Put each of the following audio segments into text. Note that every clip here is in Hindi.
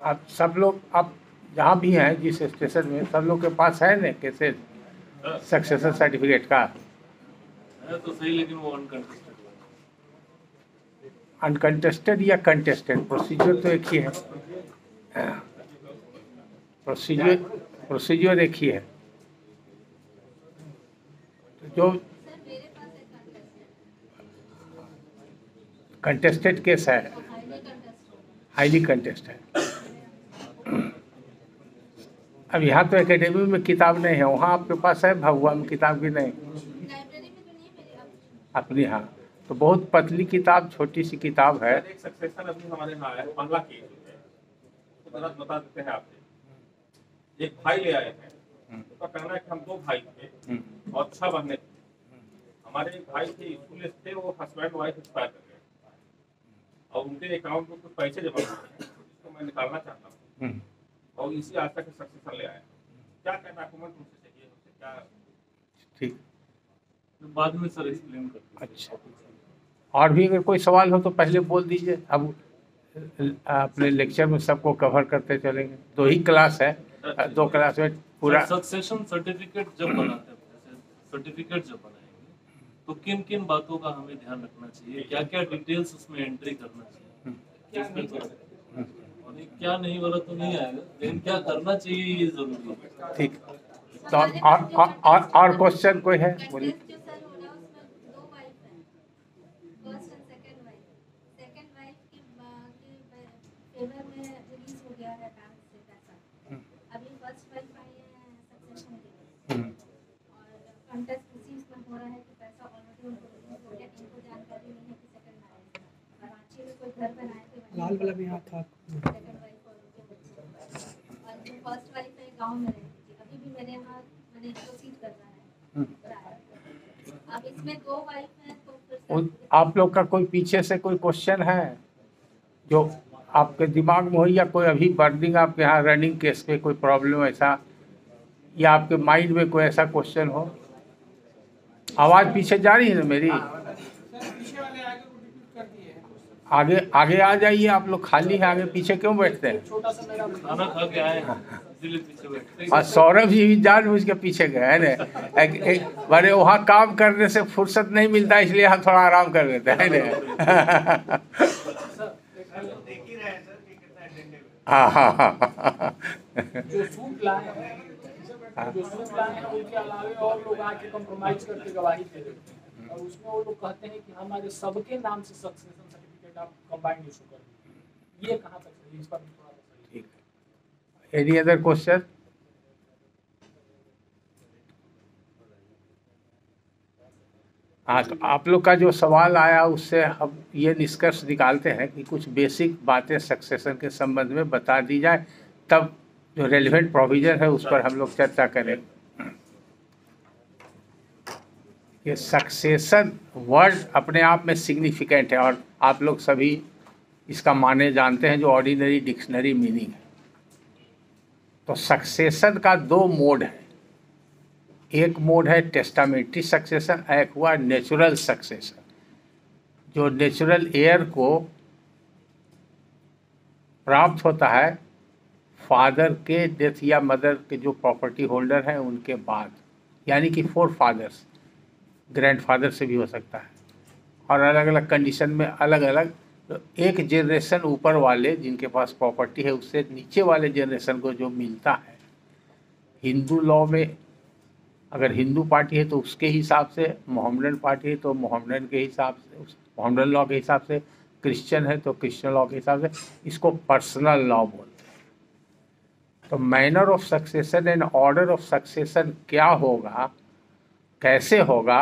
आप सब लोग, आप जहाँ भी हैं जिस स्टेशन में, सब लोग के पास है ना कैसे सक्सेशन सर्टिफिकेट का? है तो सही, लेकिन वो अनकंटेस्टेड अनकंटेस्टेड या कंटेस्टेड, प्रोसीजर तो एक ही है। प्रोसीजर प्रोसीजर एक ही है। तो जो कंटेस्टेड केस है, हाईली कंटेस्टेड। अब यहाँ तो एकेडमी में किताब नहीं है, वहाँ आपके पास है भगवा में किताब की नहीं? अपनी, हाँ। तो बहुत पतली किताब, छोटी सी किताब है। एक सक्सेशन अभी हमारे यहाँ है, 15 केस है, तो जरा बता देते हैं आपसे। एक भाई ले आए हैं, उसका कहना है कि हम 2 भाई थे और 6 बहनें थी। हमारे एक भाई थे, स्कूल थे, वो हस्बैंड वाइफ एक्सपायर कर गए और उनके अकाउंट में कुछ पैसे जमा हुए हैं, जिसको मैं निकालना चाहता हूँ और इसी आज तक सक्सेशन ले आया। क्या क्या डॉक्यूमेंट उनसे चाहिए, उनसे क्या? ठीक, बाद में सर एक्सप्लेन करते। अच्छा। और भी अगर कोई सवाल हो तो पहले बोल दीजिए। अब अपने लेक्चर में सबको कवर करते चलेंगे। 2 ही क्लास है, 2 क्लास में पूरा। सक्सेशन सर्टिफिकेट जब बनाते हैं, सर्टिफिकेट जब बनाएंगे तो किन किन बातों का हमें ध्यान रखना चाहिए, क्या क्या डिटेल्स उसमें एंट्री करना चाहिए, क्या नहीं वाला तो नहीं आएगा, लेकिन क्या करना चाहिए ये जरूरी है। ठीक। तो और क्वेश्चन कोई है? बोलिए। लाल वाला भी यहाँ था। फर्स्ट वाली पे गांव में रहती थी, अभी भी मेरे यहाँ मैंने प्रोसीड कर रहा है। अब इसमें 2 वाइफ हैं तो फिर आप लोग का कोई पीछे से कोई क्वेश्चन है जो आपके दिमाग में हो, या कोई अभी बर्निंग आपके यहाँ रनिंग केस पे कोई प्रॉब्लम ऐसा, या आपके माइंड में कोई ऐसा क्वेश्चन हो? आवाज़ पीछे जा रही है ना मेरी? आगे आगे आ जाइए। आप लोग खाली हैं, आगे पीछे क्यों बैठते हैं? खाना खा के आए हैं, इसलिए पीछे बैठते हैं। और सौरभ जी भी जानबूझ के पीछे गए है ना, बड़े वहाँ काम करने से फुर्सत नहीं मिलता, इसलिए हम थोड़ा आराम कर लेते हैं ना। हाँ हाँ हाँ। जो सूट लाए हैं, उनके अलावे और लोग आके कंप्रोमाइज करके गवाही दे देते हैं और उसमें वो लोग कहते हैं कि हमारे सबके नाम से सक्सेशन सर्टिफिकेट आप कंबाइंड इशू कर दीजिए। ये कहाँ तक सही है? इस पर भी थोड़ा सा ठीक है। Any other question? हाँ, तो आप लोग का जो सवाल आया उससे हम ये निष्कर्ष निकालते हैं कि कुछ बेसिक बातें सक्सेशन के संबंध में बता दी जाए, तब जो रेलिवेंट प्रोविजन है उस पर हम लोग चर्चा करें। ये सक्सेशन वर्ड अपने आप में सिग्निफिकेंट है और आप लोग सभी इसका माने जानते हैं, जो ऑर्डिनरी डिक्शनरी मीनिंग है। तो सक्सेशन का 2 मोड है। एक मोड है टेस्टामेंट्री सक्सेशन, एक हुआ नेचुरल सक्सेशन। जो नेचुरल एयर को प्राप्त होता है फादर के डेथ या मदर के जो प्रॉपर्टी होल्डर हैं उनके बाद, यानी कि 4 फादर्स, ग्रैंडफादर से भी हो सकता है, और अलग अलग कंडीशन में अलग अलग। तो एक जनरेशन ऊपर वाले जिनके पास प्रॉपर्टी है उससे नीचे वाले जनरेशन को जो मिलता है, हिंदू लॉ में अगर हिंदू पार्टी है तो उसके हिसाब से, मोहम्मडन पार्टी है तो मोहम्मडन के हिसाब से, मोहम्मडन लॉ के हिसाब से, क्रिश्चियन है तो क्रिश्चियन लॉ के हिसाब से, इसको पर्सनल लॉ बोलते हैं। तो manner of succession and order of succession क्या होगा, कैसे होगा,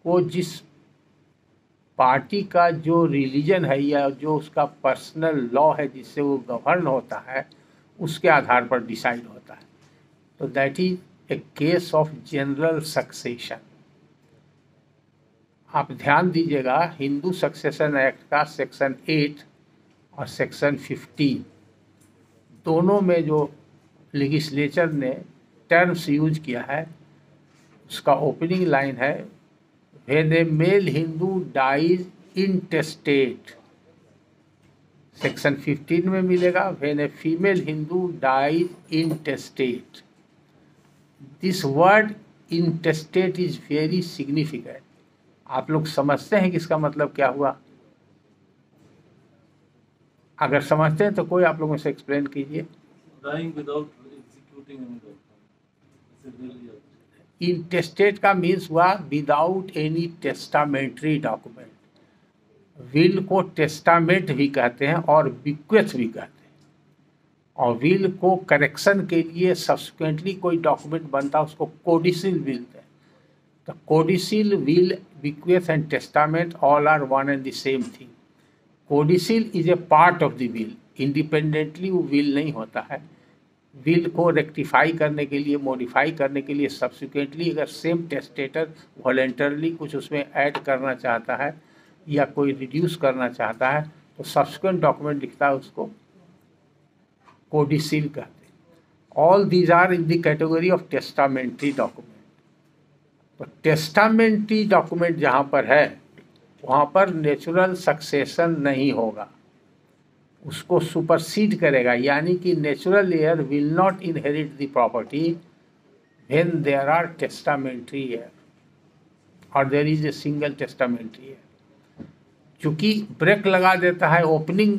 वो जिस पार्टी का जो रिलीजन है या जो उसका पर्सनल लॉ है जिससे वो गवर्न होता है, उसके आधार पर डिसाइड होता है। तो that is a case of general succession. आप ध्यान दीजिएगा, हिंदू सक्सेशन एक्ट का सेक्शन 8 और सेक्शन 15 दोनों में जो लेजिस्लेचर ने टर्म्स यूज किया है, उसका ओपनिंग लाइन है, when a male Hindu dies intestate section 15 में मिलेगा, when a female Hindu dies intestate. This word intestate is very significant. आप लोग समझते हैं कि इसका मतलब क्या हुआ? अगर समझते हैं तो कोई आप लोगों से एक्सप्लेन कीजिए। Dying without executing any document. It's a really इंटेस्टेट का मीन्स हुआ without any testamentary document. Will को टेस्टामेंट भी कहते हैं और बिक्वेथ भी कहते हैं, और विल को करेक्शन के लिए सब्सिक्वेंटली कोई डॉक्यूमेंट बनता है उसको कोडिसिल विल है। तो codicil, will, bequeath and testament all are one and the same thing. Codicil is a part of the will, independently वो विल नहीं होता है। विल को रेक्टिफाई करने के लिए, मॉडिफाई करने के लिए सब्सिक्वेंटली अगर सेम टेस्टेटर वॉलेंटरली कुछ उसमें ऐड करना चाहता है या कोई रिड्यूस करना चाहता है तो सब्सिक्वेंट डॉक्यूमेंट लिखता है, उसको कोडिसिल कहते हैं। All these are in the category of testamentary document. तो टेस्टामेंट्री डॉक्यूमेंट जहाँ पर है वहाँ पर नेचुरल सक्सेशन नहीं होगा, उसको सुपरसीड करेगा, यानी कि natural heir will not inherit the property when there are testamentary heir और there is a single testamentary heir. चूँकि ब्रेक लगा देता है opening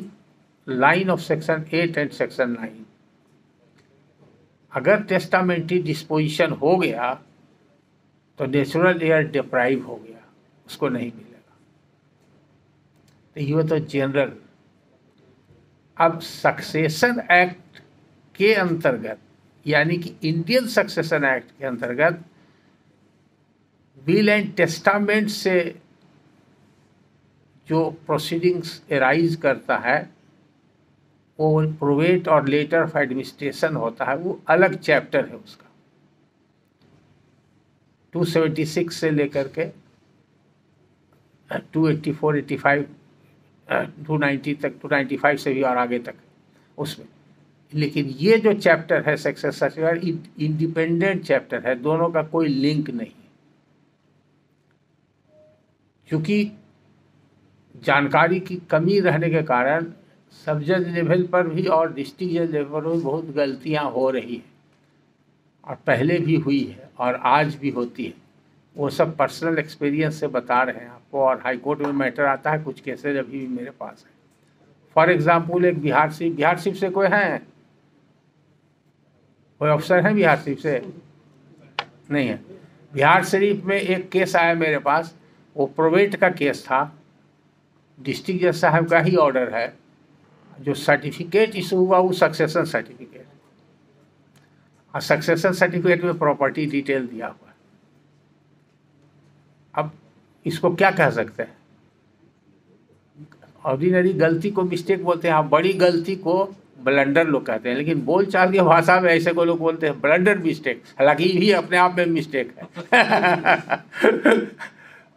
line of section 8 and section 9। अगर टेस्टामेंट्री डिस्पोजिशन हो गया तो नेचुरल हेयर डिप्राइव हो गया, उसको नहीं मिलेगा। तो ये तो जनरल। अब सक्सेशन एक्ट के अंतर्गत, यानी कि इंडियन सक्सेशन एक्ट के अंतर्गत विल एंड टेस्टामेंट से जो प्रोसीडिंग्स एराइज करता है वो प्रोवेट और लेटर ऑफ एडमिनिस्ट्रेशन होता है, वो अलग चैप्टर है उसका। 276 से लेकर के 284, 85, 290 तक, 295 से भी और आगे तक उसमें। लेकिन ये जो चैप्टर है सेक्शन सर्टिफिकेट, इंडिपेंडेंट चैप्टर है, दोनों का कोई लिंक नहीं है। क्योंकि जानकारी की कमी रहने के कारण सब जज लेवल पर भी और डिस्ट्रिक्ट जज लेवल पर भी बहुत गलतियां हो रही हैं, और पहले भी हुई है और आज भी होती है। वो सब पर्सनल एक्सपीरियंस से बता रहे हैं आपको, और हाई कोर्ट में मैटर आता है, कुछ केसेज अभी भी मेरे पास है। फॉर एग्जांपल एक बिहार शरीफ से कोई हैं, कोई अफसर हैं बिहार शरीफ से? नहीं है। बिहार शरीफ में एक केस आया मेरे पास, वो प्रोवेट का केस था, डिस्ट्रिक्ट जज साहब का ही ऑर्डर है। जो सर्टिफिकेट इशू हुआ वो सक्सेशन सर्टिफिकेट, और सक्सेशन सर्टिफिकेट में प्रॉपर्टी डिटेल दिया हुआ है। अब इसको क्या कह सकते हैं? ऑर्डिनरी गलती को मिस्टेक बोलते हैं, आप बड़ी गलती को ब्लंडर लोग कहते हैं, लेकिन बोलचाल की भाषा में ऐसे को लोग बोलते हैं ब्लंडर मिस्टेक, हालांकि ये भी अपने आप में मिस्टेक है।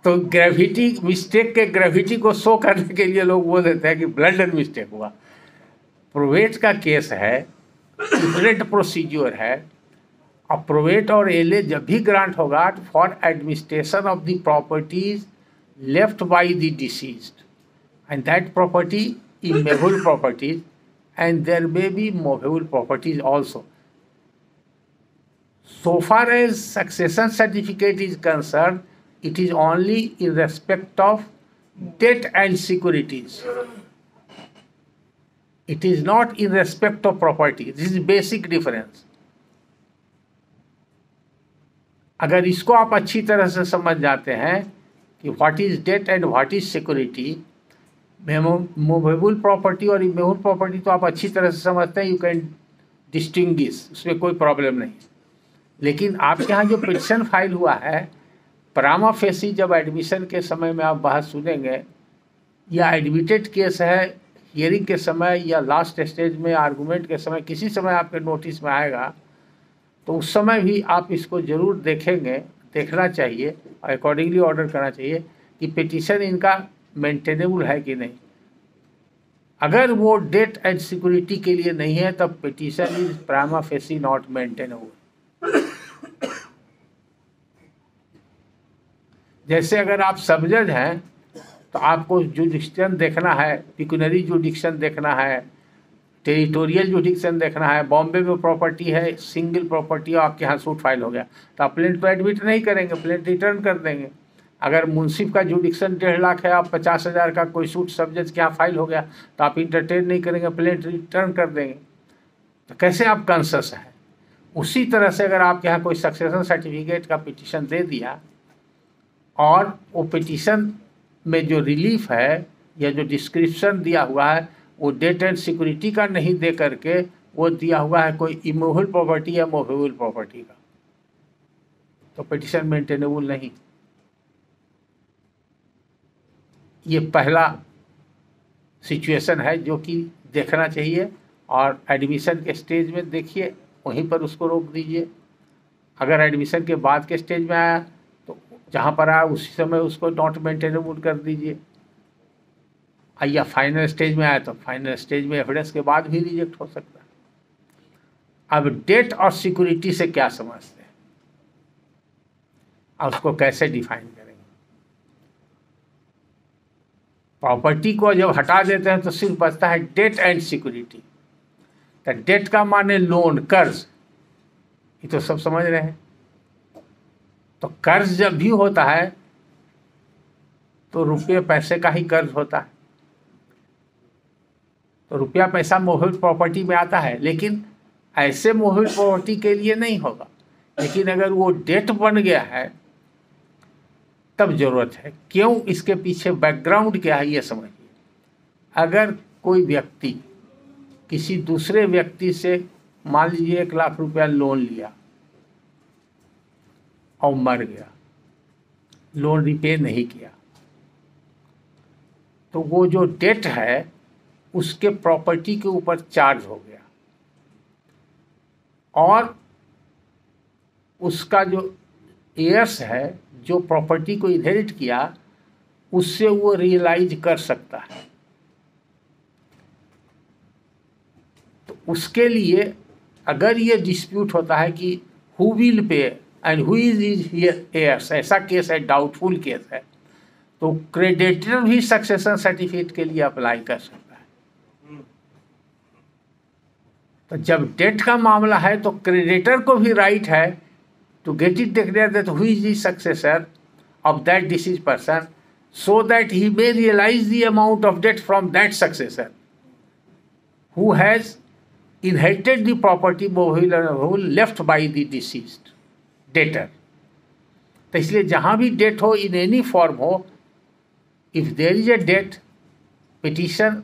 तो ग्रेविटी, मिस्टेक के ग्रेविटी को शो करने के लिए लोग बोल देते हैं कि ब्लंडर मिस्टेक हुआ। प्रोवेट का केस है, डिफरेंट प्रोसीज्योर है, और प्रोवेट और एलए जब भी ग्रांट होगा for administration of the properties left by the deceased, and that property immovable properties, and there may be movable properties also. So far as succession certificate is concerned, it is only in respect of debt and securities. It is not in respect of property. This is basic difference. अगर इसको आप अच्छी तरह से समझ जाते हैं कि what is debt and what is security, movable property और इमूवेबल प्रॉपर्टी तो आप अच्छी तरह से समझते हैं, यू कैन डिस्टिंग्विश, उसमें कोई प्रॉब्लम नहीं। लेकिन आपके यहाँ जो पिटिशन फाइल हुआ है, प्रामा फेसी जब एडमिशन के समय में आप बहस सुनेंगे, या एडमिटेड केस है हियरिंग के समय, या लास्ट स्टेज में आर्गूमेंट के समय, किसी समय आपके नोटिस में आएगा, तो उस समय भी आप इसको ज़रूर देखेंगे, देखना चाहिए और अकॉर्डिंगली ऑर्डर करना चाहिए कि पिटिशन इनका मेंटेनेबल है कि नहीं। अगर वो डेट एंड सिक्योरिटी के लिए नहीं है तब petition is prima facie not maintainable. जैसे अगर आप सब जज हैं तो आपको जुडिक्शन देखना है, पिक्यूनरी जुडिक्शन देखना है, टेरिटोरियल जुडिक्शन देखना है। बॉम्बे में प्रॉपर्टी है, सिंगल प्रॉपर्टी, आपके यहाँ सूट फाइल हो गया तो आप प्लेंट तो एडमिट नहीं करेंगे, प्लेंट रिटर्न कर देंगे। अगर मुंसिफ का जुडिक्शन 1.5 लाख है, आप 50,000 का कोई सूट सब जज के यहाँ फाइल हो गया तो आप इंटरटेन नहीं करेंगे, प्लेंट रिटर्न कर देंगे। तो कैसे आप कॉन्शस हैं? उसी तरह से अगर आपके यहाँ कोई सक्सेशन सर्टिफिकेट का पिटीशन दे दिया और वो पिटीशन में जो रिलीफ है या जो डिस्क्रिप्शन दिया हुआ है वो डेट एंड सिक्योरिटी का नहीं दे करके वो दिया हुआ है कोई इमूवेबल प्रॉपर्टी या मूवेबल प्रॉपर्टी का, तो पिटीशन मेंटेनेबल नहीं। ये पहला सिचुएशन है जो कि देखना चाहिए, और एडमिशन के स्टेज में देखिए, वहीं पर उसको रोक दीजिए। अगर एडमिशन के बाद के स्टेज में आया तो जहाँ पर आया उसी समय उसको नॉट मेंटेनेबल कर दीजिए। या फाइनल स्टेज में आया तो फाइनल स्टेज में एविडेंस के बाद भी रिजेक्ट हो सकता है। अब डेट और सिक्योरिटी से क्या समझते हैं और उसको कैसे डिफाइन करेंगे? प्रॉपर्टी को जब हटा देते हैं तो सिर्फ बचता है डेट एंड सिक्योरिटी। तो डेट का माने लोन, कर्ज, ये तो सब समझ रहे हैं। तो कर्ज जब भी होता है तो रुपये पैसे का ही कर्ज होता है। तो रुपया पैसा मूवेबल प्रॉपर्टी में आता है, लेकिन ऐसे मूवेबल प्रॉपर्टी के लिए नहीं होगा। लेकिन अगर वो डेट बन गया है तब जरूरत है। क्यों? इसके पीछे बैकग्राउंड क्या है ये समझिए। अगर कोई व्यक्ति किसी दूसरे व्यक्ति से मान लीजिए 1 लाख रुपया लोन लिया और मर गया, लोन रिपे नहीं किया, तो वो जो डेट है उसके प्रॉपर्टी के ऊपर चार्ज हो गया, और उसका जो एयर्स है जो प्रॉपर्टी को इनहेरिट किया उससे वो रियलाइज कर सकता है। तो उसके लिए अगर ये डिस्प्यूट होता है कि who will pay and who is heirs, ऐसा केस है, डाउटफुल केस है, तो क्रेडिटर भी सक्सेशन सर्टिफिकेट के लिए अप्लाई कर सकता है। तो जब डेट का मामला है तो क्रेडिटर को भी राइट है to get it declared that who is the successor of that deceased person, so that he may realize the amount of debt from that successor who has inherited the property left by the deceased debtor. तो इसलिए जहाँ भी डेट हो, in any form हो, if there is a debt, petition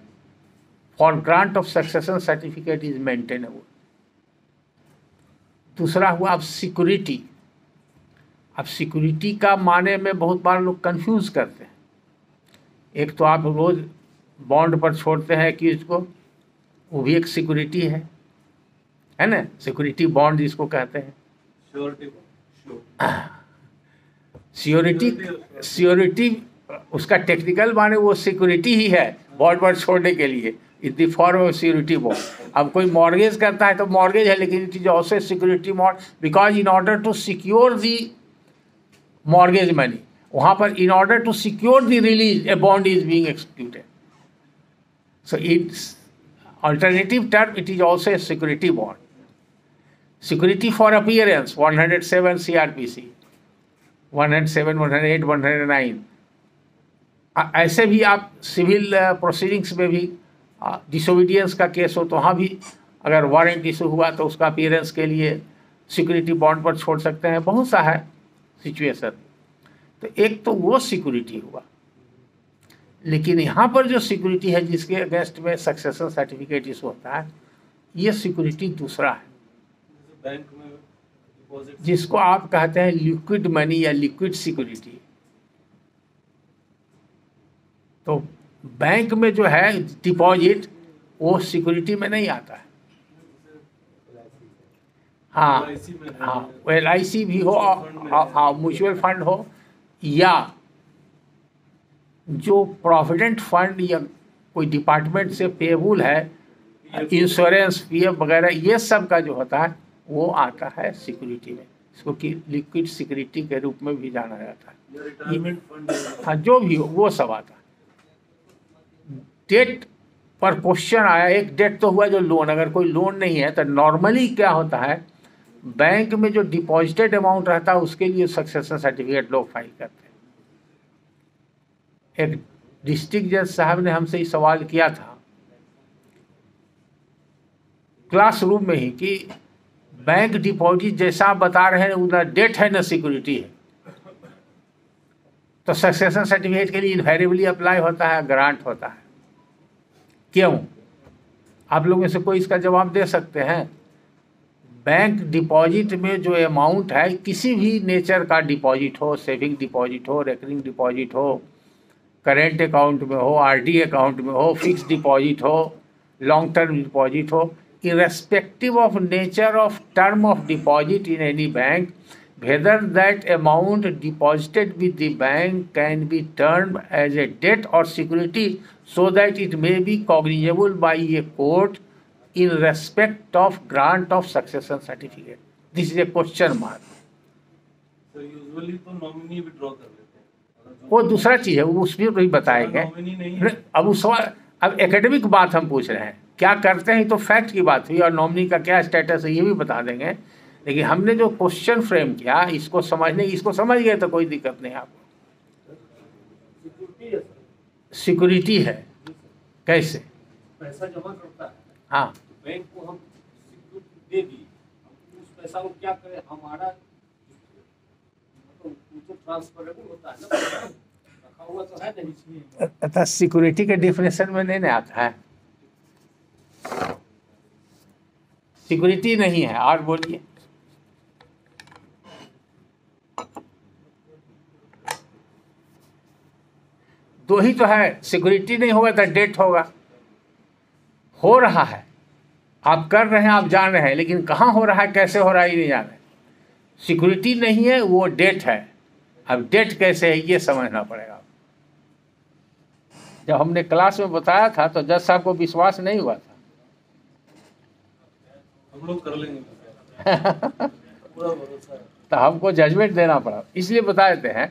for grant of succession certificate is maintainable. दूसरा हुआ अब सिक्योरिटी। अब सिक्योरिटी का माने में बहुत बार लोग कंफ्यूज करते हैं। एक तो आप रोज बॉन्ड पर छोड़ते हैं कि इसको, वो भी एक सिक्योरिटी है ना, सिक्योरिटी बॉन्ड जिसको कहते हैं। सिक्योरिटी उसका टेक्निकल माने वो सिक्योरिटी ही है बॉन्ड पर छोड़ने के लिए, is the form of security bond. अब कोई मॉर्गेज करता है तो मॉर्गेज है, लेकिन it is also security bond, because in order to secure the mortgage money, वहाँ पर in order to secure the release a bond is being executed. So it's alternative term, it is also a security bond. Security for appearance 107 CRPC 107, 108, 109। ऐसे भी आप सिविल प्रोसीडिंग्स में भी डिसोबीडियंस का केस हो तो वहाँ भी अगर वारंट इशू हुआ तो उसका अपीयरेंस के लिए सिक्योरिटी बॉन्ड पर छोड़ सकते हैं। बहुत सा है सिचुएशन। तो एक तो वो सिक्योरिटी हुआ, लेकिन यहाँ पर जो सिक्योरिटी है जिसके अगेंस्ट में सक्सेशन सर्टिफिकेट इशू होता है, ये सिक्योरिटी दूसरा है, बैंक में डिपॉजिट, जिसको आप कहते हैं लिक्विड मनी या लिक्विड सिक्योरिटी। तो बैंक में जो है डिपॉजिट वो सिक्योरिटी में नहीं आता है। हाँ हाँ, LIC भी हो, हाँ म्यूचुअल फंड हो, या जो प्रोविडेंट फंड या कोई डिपार्टमेंट से पेबल है, इंश्योरेंस PF वगैरह, ये सब का जो होता है वो आता है सिक्योरिटी में। इसको कि लिक्विड सिक्योरिटी के रूप में भी जाना जाता है। रिटायरमेंट फंड, हाँ, जो भी हो वो सब आता है। डेट पर क्वेश्चन आया, एक डेट तो हुआ जो लोन, अगर कोई लोन नहीं है तो नॉर्मली क्या होता है, बैंक में जो डिपॉजिटेड अमाउंट रहता है उसके लिए सक्सेशन सर्टिफिकेट लोग फाइल करते हैं। एक डिस्ट्रिक्ट जज साहब ने हमसे ये सवाल किया था क्लासरूम में ही कि बैंक डिपॉजिट जैसा आप बता रहे हैं ना डेट है ना सिक्योरिटी है, तो सक्सेशन सर्टिफिकेट के लिए इन्वेरिएबली अप्लाई होता है, ग्रांट होता है। क्यों? आप लोगों में से कोई इसका जवाब दे सकते हैं? बैंक डिपॉजिट में जो अमाउंट है, किसी भी नेचर का डिपॉजिट हो, सेविंग डिपॉजिट हो, रेकरिंग डिपॉजिट हो, करेंट अकाउंट में हो, आरडी अकाउंट में हो, फिक्स डिपॉजिट हो, लॉन्ग टर्म डिपॉजिट हो, irrespective of nature of term of deposit in any bank, whether that amount deposited with the bank can be termed as a debt or security so that it may be cognizable by a court in respect of grant of succession certificate. This is a question mark. तो यूजुअली तो नॉमिनी विड्रॉ कर लेते हैं, वो दूसरा चीज है, वो उसमें भी बताएंगे। नॉमिनी नहीं है। अब उस अब एकेडमिक बात हम पूछ रहे हैं, क्या करते हैं तो फैक्ट की बात हुई, और नॉमिनी का क्या स्टेटस है ये भी बता देंगे। लेकिन हमने जो क्वेश्चन फ्रेम किया इसको समझने, इसको समझ गए तो कोई दिक्कत नहीं आपको। सिक्योरिटी है, कैसे? पैसा जमा करता है हाँ, बैंक को, हम सिक्योरिटी दे दी, उस पैसा को क्या करें, हमारा तो ट्रांसफरेबल होता है ना, रखा हुआ तो है नहीं। अतः सिक्योरिटी के डिफिनेशन में नहीं आता है, सिक्योरिटी नहीं है। और बोलिए, दो ही तो है, सिक्योरिटी नहीं होगा तो डेट होगा। हो रहा है, आप कर रहे हैं, आप जान रहे हैं, लेकिन कहाँ हो रहा है, कैसे हो रहा है ये नहीं जान रहे। सिक्योरिटी नहीं है, वो डेट है। अब डेट कैसे है ये समझना पड़ेगा। जब हमने क्लास में बताया था तो जज साहब को विश्वास नहीं हुआ था। हम लोग कर लेंगे पूरा भरोसा है। तो हमको जजमेंट देना पड़ा, इसलिए बता देते हैं।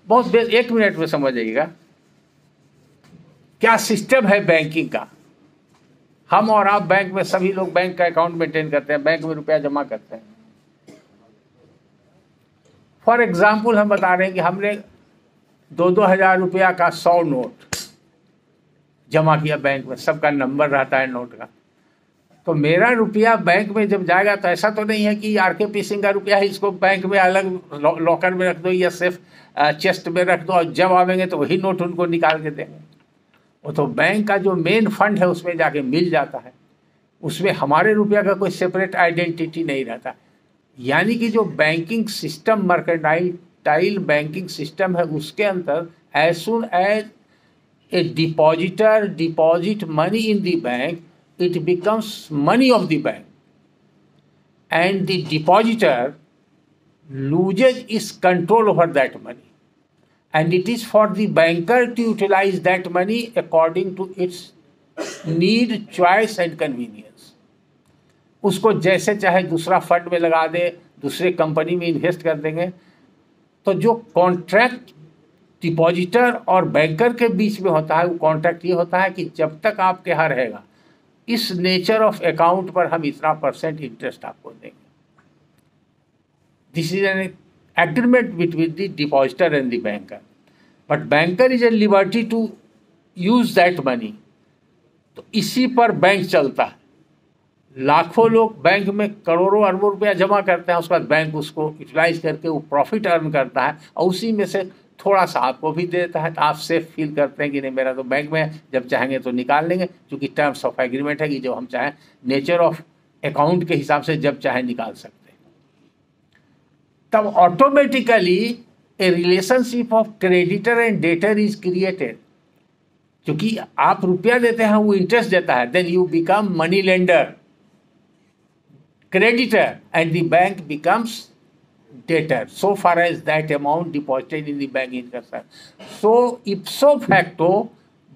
बहुत 1 मिनट में समझ जाइएगा क्या सिस्टम है बैंकिंग का। हम और आप बैंक में, सभी लोग बैंक का अकाउंट मेंटेन करते हैं, बैंक में रुपया जमा करते हैं। फॉर एग्जाम्पल हम बता रहे हैं कि हमने 2-2 हज़ार रुपया का 100 नोट जमा किया बैंक में, सबका नंबर रहता है नोट का। तो मेरा रुपया बैंक में जब जाएगा तो ऐसा तो नहीं है कि RKP सिंह का रुपया है, इसको बैंक में अलग लॉकर में रख दो या सेफ चेस्ट में रख दो, और जब आवेंगे तो वही नोट उनको निकाल के देंगे। वो तो बैंक का जो मेन फंड है उसमें जाके मिल जाता है, उसमें हमारे रुपया का कोई सेपरेट आइडेंटिटी नहीं रहता। यानी कि जो banking system, mercantile banking system है, उसके अंदर as soon as a depositor deposit money in the bank, it becomes money of the bank, and the depositor loses its control over that money, and it is for the banker to utilize that money according to its need, choice and convenience. उसको जैसे चाहे दूसरा फंड में लगा दे, दूसरे कंपनी में इन्वेस्ट कर देंगे। तो जो कॉन्ट्रैक्ट डिपॉजिटर और बैंकर के बीच में होता है, वो कॉन्ट्रैक्ट ये होता है कि जब तक आपके यहाँ रहेगा, इस नेचर ऑफ अकाउंट पर हम इतना % इंटरेस्ट आपको देंगे। This is an agreement between the depositor and the banker, but banker is a liberty to use that money. तो इसी पर बैंक चलता है। लाखों लोग बैंक में करोड़ों अरबों रुपया जमा करते हैं, उसके बाद बैंक उसको यूटिलाइज करके वो प्रॉफिट अर्न करता है, और उसी में से थोड़ा सा आपको भी देता है। तो आप सेफ फील करते हैं कि नहीं, मेरा तो बैंक में है, जब चाहेंगे तो निकाल लेंगे, क्योंकि टर्म्स ऑफ एग्रीमेंट है कि जो हम चाहें नेचर ऑफ अकाउंट के हिसाब से जब चाहे निकाल सकते हैं। तब automatically a relationship of creditor and debtor is created. क्योंकि आप रुपया देते हैं, वो इंटरेस्ट देता है, then you become money lender, creditor, and the bank becomes debtor so far as that amount deposited in the bank is concerned. So ipso facto,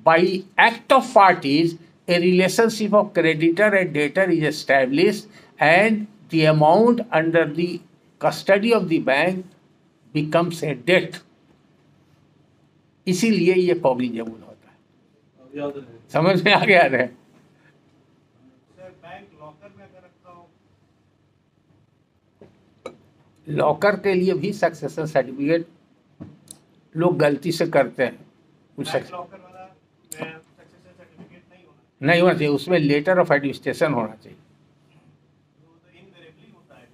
by act of parties, a relationship of creditor and debtor is established, and the amount under the custody of the bank becomes a debt. इसीलिए ये कॉग्निजेबल होता है। अब याद रहे। समझ में आ गया रहे। बैंक लॉकर में अगर रखा हो, लॉकर के लिए भी सक्सेशन सर्टिफिकेट लोग गलती से करते हैं। उस बैंक लॉकर वाला सक्सेशन सर्टिफिकेट नहीं होना चाहिए, उसमें लेटर ऑफ एडमिनिस्ट्रेशन होना चाहिए। तो इनवेरिएबली होता है।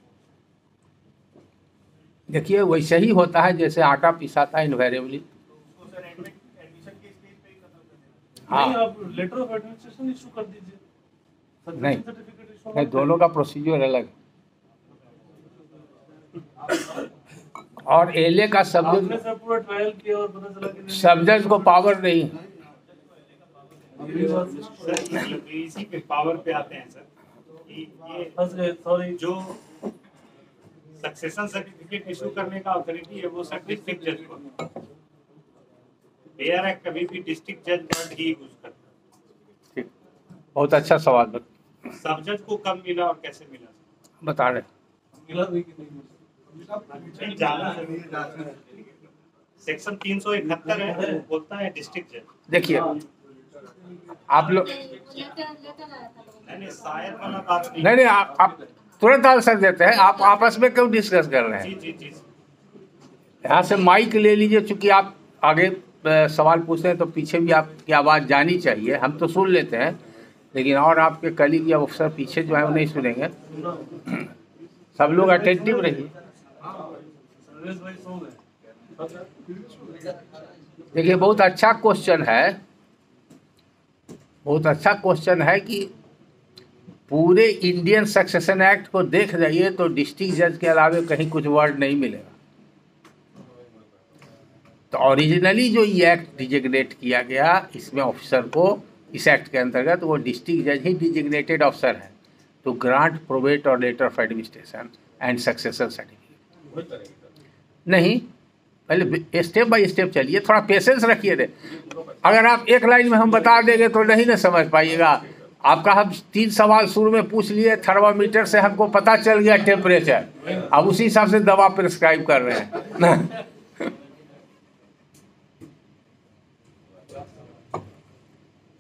देखिए वैसे ही होता है जैसे आटा पिसाता है इन्वेरिएबली। तो उसको सर एडमिशन के स्टेज पे ही खत्म कर देना। हाँ। नहीं, आप लेटर ऑफ एडमिनिस्ट्रेशन इशू कर दीजिए, नहीं। सर्टिफिकेट इशू नहीं, दोनों का प्रोसीजर अलग है। और एलए का आपने सब्जेक्ट सर पूरा ट्रायल किया और पता चला कि नहीं। सब्जेक्ट को पावर नहीं है। अगली बात सर इसी पे पावर पे आते हैं सर कि ये फंस गए, सॉरी। जो सक्सेशन सर्टिफिकेट इशू करने का अथॉरिटी है वो सर डिस्ट्रिक्ट जज को। एआर कभी भी डिस्ट्रिक्ट जज वर्ड ही यूज करता है। ठीक, बहुत अच्छा सवाल सब जज को कब मिला और कैसे मिला? बता रहे। मिला भी कि नहीं मिला? नहीं जाना सेक्शन 371 है, बोलता है डिस्ट्रिक्ट जज। देखिए आप लोग लेटर आया था लोगों नहीं शायद वाला बात नहीं। नहीं आप तुरंत आंसर देते हैं। आप आपस में क्यों डिस्कस कर रहे हैं? जी जी जी। यहाँ से माइक ले लीजिए, चूंकि आप आगे सवाल पूछ रहे हैं तो पीछे भी आपकी आवाज़ जानी चाहिए। हम तो सुन लेते हैं लेकिन और आपके कलीग या अफसर पीछे जो है वो नहीं सुनेंगे। सब लोग अटेंटिव रहिए। सर्विस भाई सो गए। देखिए बहुत अच्छा क्वेश्चन है, बहुत अच्छा क्वेश्चन है कि पूरे इंडियन सक्सेशन एक्ट को देख जाइए तो डिस्ट्रिक्ट जज के अलावे कहीं कुछ वर्ड नहीं मिलेगा। तो ओरिजिनली जो ये एक्ट डिजिग्नेट किया गया इसमें ऑफिसर को इस एक्ट के अंतर्गत वो डिस्ट्रिक्ट जज ही डिजिग्नेटेड ऑफिसर है टू ग्रांट प्रोबेट और letter of administration and succession certificate. नहीं, पहले स्टेप बाय स्टेप चलिए, थोड़ा पेशेंस रखिए रे। अगर आप एक लाइन में हम बता देंगे तो नहीं ना समझ पाइएगा। आपका हम 3 सवाल शुरू में पूछ लिए, थर्मामीटर से हमको पता चल गया टेम्परेचर, अब उसी हिसाब से दवा प्रिस्क्राइब कर रहे हैं।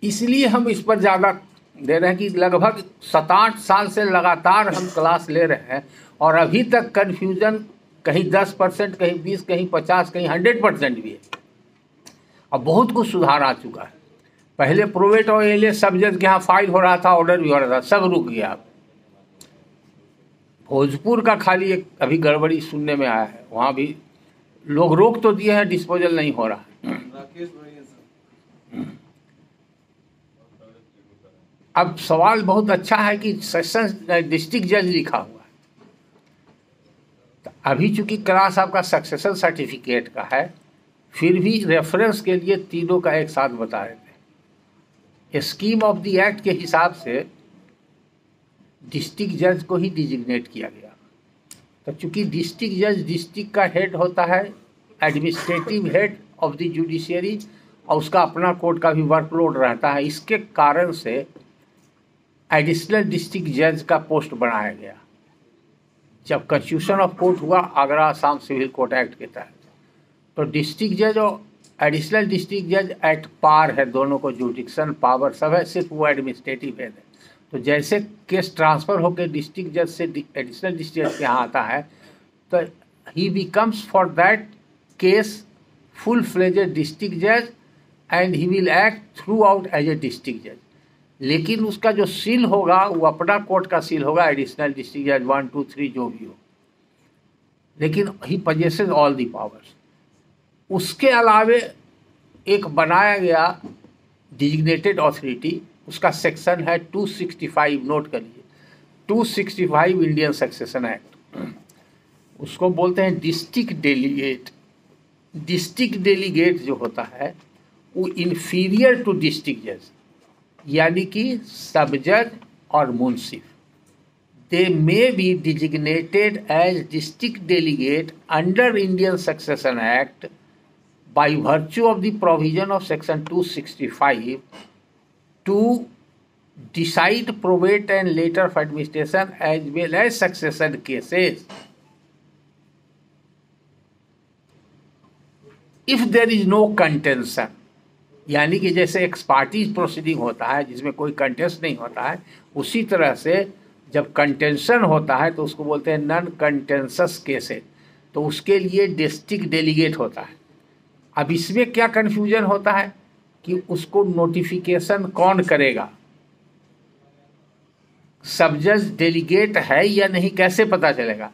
इसलिए हम इस पर ज़्यादा दे रहे हैं कि लगभग 7-8 साल से लगातार हम क्लास ले रहे हैं और अभी तक कन्फ्यूजन कहीं 10%, कहीं 20, कहीं 50, कहीं 100% भी है। अब बहुत कुछ सुधार आ चुका है। पहले प्रोवेट और एलए सब जज के यहाँ फाइल हो रहा था, ऑर्डर भी हो रहा था, सब रुक गया। अब भोजपुर का खाली एक अभी गड़बड़ी सुनने में आया है, वहाँ भी लोग रोक तो दिए हैं, डिस्पोजल नहीं हो रहा है। राकेश भाई है सर। अब सवाल बहुत अच्छा है कि सेशन डिस्ट्रिक्ट जज लिखा हुआ है। तो अभी चूंकि क्लास आपका सक्सेशन सर्टिफिकेट का है, फिर भी रेफरेंस के लिए तीनों का एक साथ बता रहे थे। स्कीम ऑफ द एक्ट के हिसाब से डिस्ट्रिक्ट जज को ही डिजिग्नेट किया गया। तो चूंकि डिस्ट्रिक्ट जज डिस्ट्रिक्ट का हेड होता है, administrative head of the judiciary, और उसका अपना कोर्ट का भी वर्कलोड रहता है, इसके कारण से एडिशनल डिस्ट्रिक्ट जज का पोस्ट बनाया गया। जब कंस्टिट्यूशन ऑफ कोर्ट हुआ Agra Assam civil court act के तहत, तो डिस्ट्रिक्ट जज और एडिशनल डिस्ट्रिक्ट जज एट पार है, दोनों को जुडिक्शन पावर सब है, सिर्फ वो एडमिनिस्ट्रेटिव हेड है। तो जैसे केस ट्रांसफ़र होकर डिस्ट्रिक्ट जज से एडिशनल डिस्ट्रिक्ट जज के यहाँ आता है, तो ही becomes for that case full fledged district जज and he will act through out as a district जज। लेकिन उसका जो सील होगा वो अपना कोर्ट का सील होगा, एडिशनल डिस्ट्रिक्ट जज 1, 2, 3 जो भी हो, लेकिन ही पजेसेस ऑल दी पावर्स। उसके अलावे एक बनाया गया डिजिग्नेटेड अथॉरिटी, उसका सेक्शन है 265, नोट करिए 265 इंडियन सक्सेशन एक्ट। उसको बोलते हैं डिस्ट्रिक्ट डेलीगेट। डिस्ट्रिक्ट डेलीगेट जो होता है वो इन्फीरियर टू डिस्ट्रिक्ट जज, यानी कि सब जज और मुंसिफ, they may be designated as district delegate under Indian succession act by virtue of the provision of section 265 to decide probate and later of administration as well as succession cases. If there is no contention, यानी कि जैसे एक्स पार्टी प्रोसीडिंग होता है जिसमें कोई कंटेस्ट नहीं होता है, उसी तरह से जब कंटेंशन होता है तो उसको बोलते हैं नॉन कंटेंसस केसेस, तो उसके लिए डिस्ट्रिक्ट डेलीगेट होता है। अब इसमें क्या कन्फ्यूजन होता है कि उसको नोटिफिकेशन कौन करेगा, सब जज डेलीगेट है या नहीं, कैसे पता चलेगा?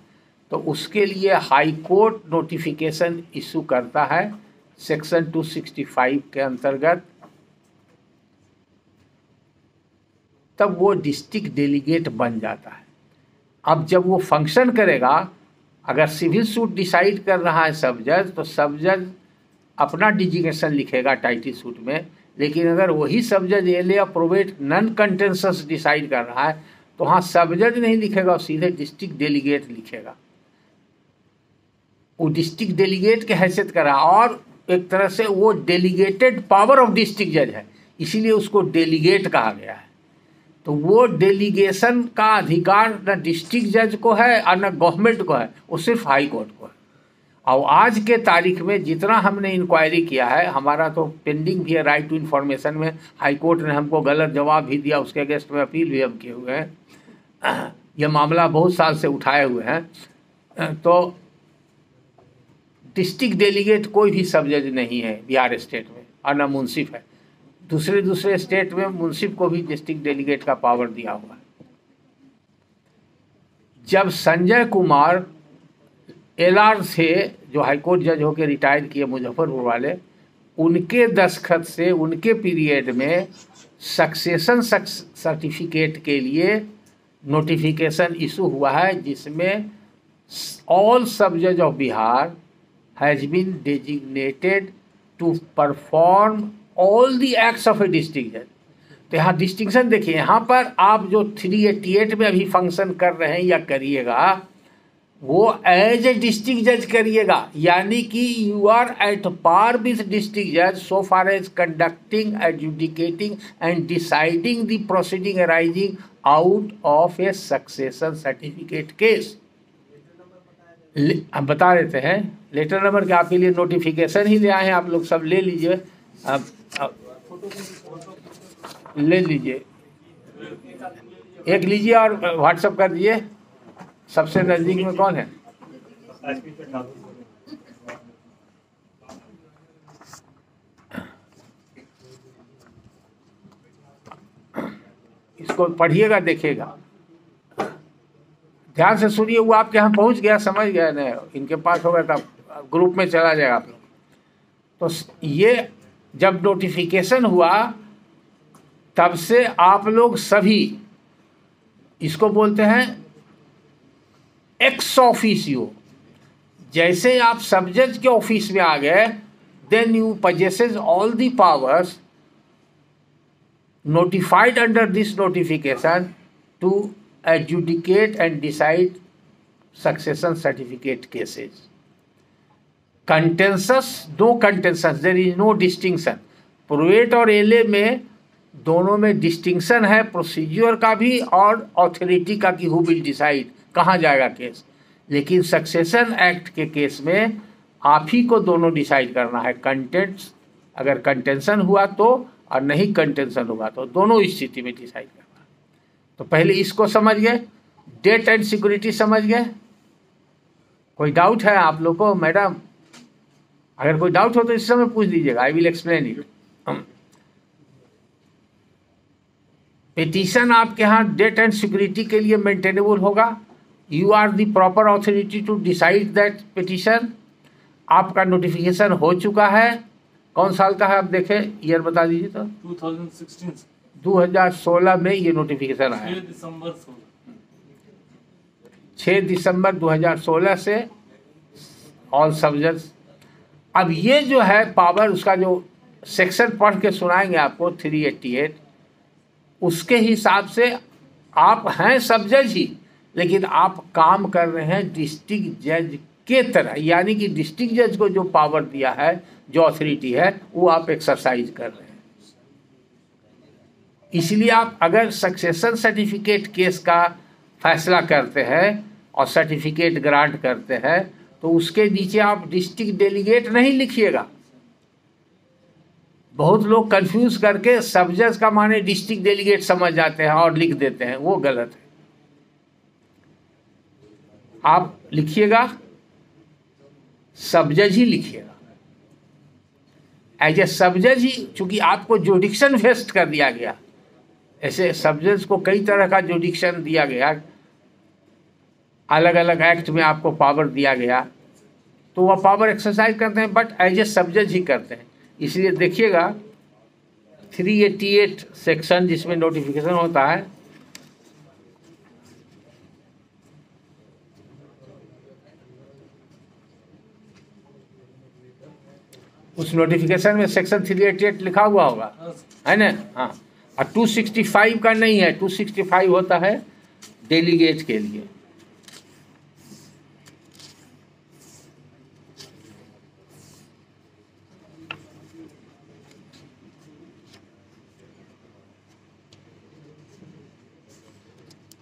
तो उसके लिए हाई कोर्ट नोटिफिकेशन इशू करता है सेक्शन 265 के अंतर्गत, तब वो डिस्ट्रिक्ट डेलीगेट बन जाता है। अब जब वो फंक्शन करेगा, अगर सिविल सूट डिसाइड कर रहा है सब जज, तो सब जज अपना डिजिग्नेशन लिखेगा टाइटल सूट में, लेकिन अगर वही सब जज एले या प्रोबेट नॉन कंटेंसस डिसाइड कर रहा है तो वहाँ सब जज नहीं लिखेगा, सीधे डिस्ट्रिक्ट डेलीगेट लिखेगा। वो डिस्ट्रिक्ट डेलीगेट के हैसियत का रहा, और एक तरह से वो डेलीगेटेड पावर ऑफ डिस्ट्रिक्ट जज है, इसीलिए उसको डेलीगेट कहा गया है। तो वो डेलीगेशन का अधिकार न डिस्ट्रिक्ट जज को है और न गवर्नमेंट को है, वो सिर्फ हाई कोर्ट को है। और आज के तारीख में जितना हमने इंक्वायरी किया है, हमारा तो पेंडिंग भी है राइट टू इन्फॉर्मेशन में, हाई कोर्ट ने हमको गलत जवाब भी दिया, उसके अगेंस्ट में अपील भी हम किए हुए हैं, यह मामला बहुत साल से उठाए हुए हैं। तो डिस्ट्रिक्ट डेलीगेट कोई भी सब जज नहीं है बिहार स्टेट में, और न मुंसिफ है। दूसरे स्टेट में मुंसिफ को भी डिस्ट्रिक्ट डेलीगेट का पावर दिया हुआ है। जब संजय कुमार एलआर से जो हाईकोर्ट जज होकर रिटायर किए मुजफ्फरपुर वाले, उनके दस्तखत से उनके पीरियड में सक्सेशन सर्टिफिकेट के लिए नोटिफिकेशन इशू हुआ है, जिसमें ऑल सब जज of Bihar has been designated to perform all the acts of A district जज। तो यहाँ डिस्टिंक्शन देखिए, यहाँ पर आप जो 388 में अभी फंक्शन कर रहे हैं या करिएगा, वो एज ए डिस्ट्रिक्ट जज करिएगा, यानी कि you are at par with district जज so far as conducting, adjudicating and deciding the proceeding arising out of a succession certificate case. हम बता देते हैं लेटर नंबर के आपके लिए नोटिफिकेशन ही ले आए हैं, आप लोग सब ले लीजिए, अब ले लीजिए, एक लीजिए और व्हाट्सएप कर दीजिए। सबसे नजदीक में कौन है? इसको पढ़िएगा, देखिएगा, ध्यान से सुनिए। वो आपके यहाँ पहुंच गया, समझ गया ना, इनके पास होगा तब ग्रुप में चला जाएगा आप लोग। तो ये जब नोटिफिकेशन हुआ तब से आप लोग सभी, इसको बोलते हैं एक्स ऑफिसियो, जैसे आप सब जज के ऑफिस में आ गए, then you possesses all the powers notified under this notification to adjudicate and decide succession certificate cases. Contensus, no contensus, there is no distinction. Probate और एलए में दोनों में डिस्टिंक्शन है, प्रोसीजर का भी और अथॉरिटी का, कि हु विल डिसाइड कहाँ जाएगा केस। लेकिन सक्सेशन एक्ट के केस में आप ही को दोनों डिसाइड करना है, कंटेंट्स अगर कंटेंशन हुआ तो, और नहीं कंटेंशन हुआ तो, दोनों स्थिति में डिसाइड करना है। तो पहले इसको समझ गए, डेट एंड सिक्योरिटी समझ गए। कोई डाउट है आप लोग को मैडम? अगर कोई डाउट हो तो इस समय पूछ दीजिएगा, I will explain it. Petition आपके यहाँ डेट एंड सिक्योरिटी के लिए मेंटेनेबल होगा, you are the proper authority to decide that petition. आपका नोटिफिकेशन हो चुका है, कौन साल का है आप देखें, ईयर बता दीजिए तो। 2016 2016 में ये नोटिफिकेशन आया, 6 दिसंबर 2016 से ऑल सब जज। अब ये जो है पावर, उसका जो सेक्शन पढ़ के सुनाएंगे आपको 388, उसके हिसाब से आप हैं सब जज ही, लेकिन आप काम कर रहे हैं डिस्ट्रिक्ट जज के तरह, यानी कि डिस्ट्रिक्ट जज को जो पावर दिया है, जो अथॉरिटी है, वो आप एक्सरसाइज कर रहे हैं। इसलिए आप अगर सक्सेशन सर्टिफिकेट केस का फैसला करते हैं और सर्टिफिकेट ग्रांट करते हैं, तो उसके नीचे आप डिस्ट्रिक्ट डेलीगेट नहीं लिखिएगा, बहुत लोग कंफ्यूज करके सब जज का माने डिस्ट्रिक्ट डेलीगेट समझ जाते हैं और लिख देते हैं, वो गलत है। आप लिखिएगा सब जज ही लिखिएगा, एज ए सब जज ही, चूंकि आपको जुडिक्शन वेस्ट कर दिया गया। ऐसे सब जज को कई तरह का जुडिक्शन दिया गया, अलग अलग एक्ट में आपको पावर दिया गया, तो वह पावर एक्सरसाइज करते हैं, बट एज ए सब जज ही करते हैं। इसलिए देखिएगा 388 सेक्शन जिसमें नोटिफिकेशन होता है, उस नोटिफिकेशन में सेक्शन 388 लिखा हुआ होगा, है ना? हाँ, और 265 का नहीं है, 265 होता है डेलीगेट के लिए।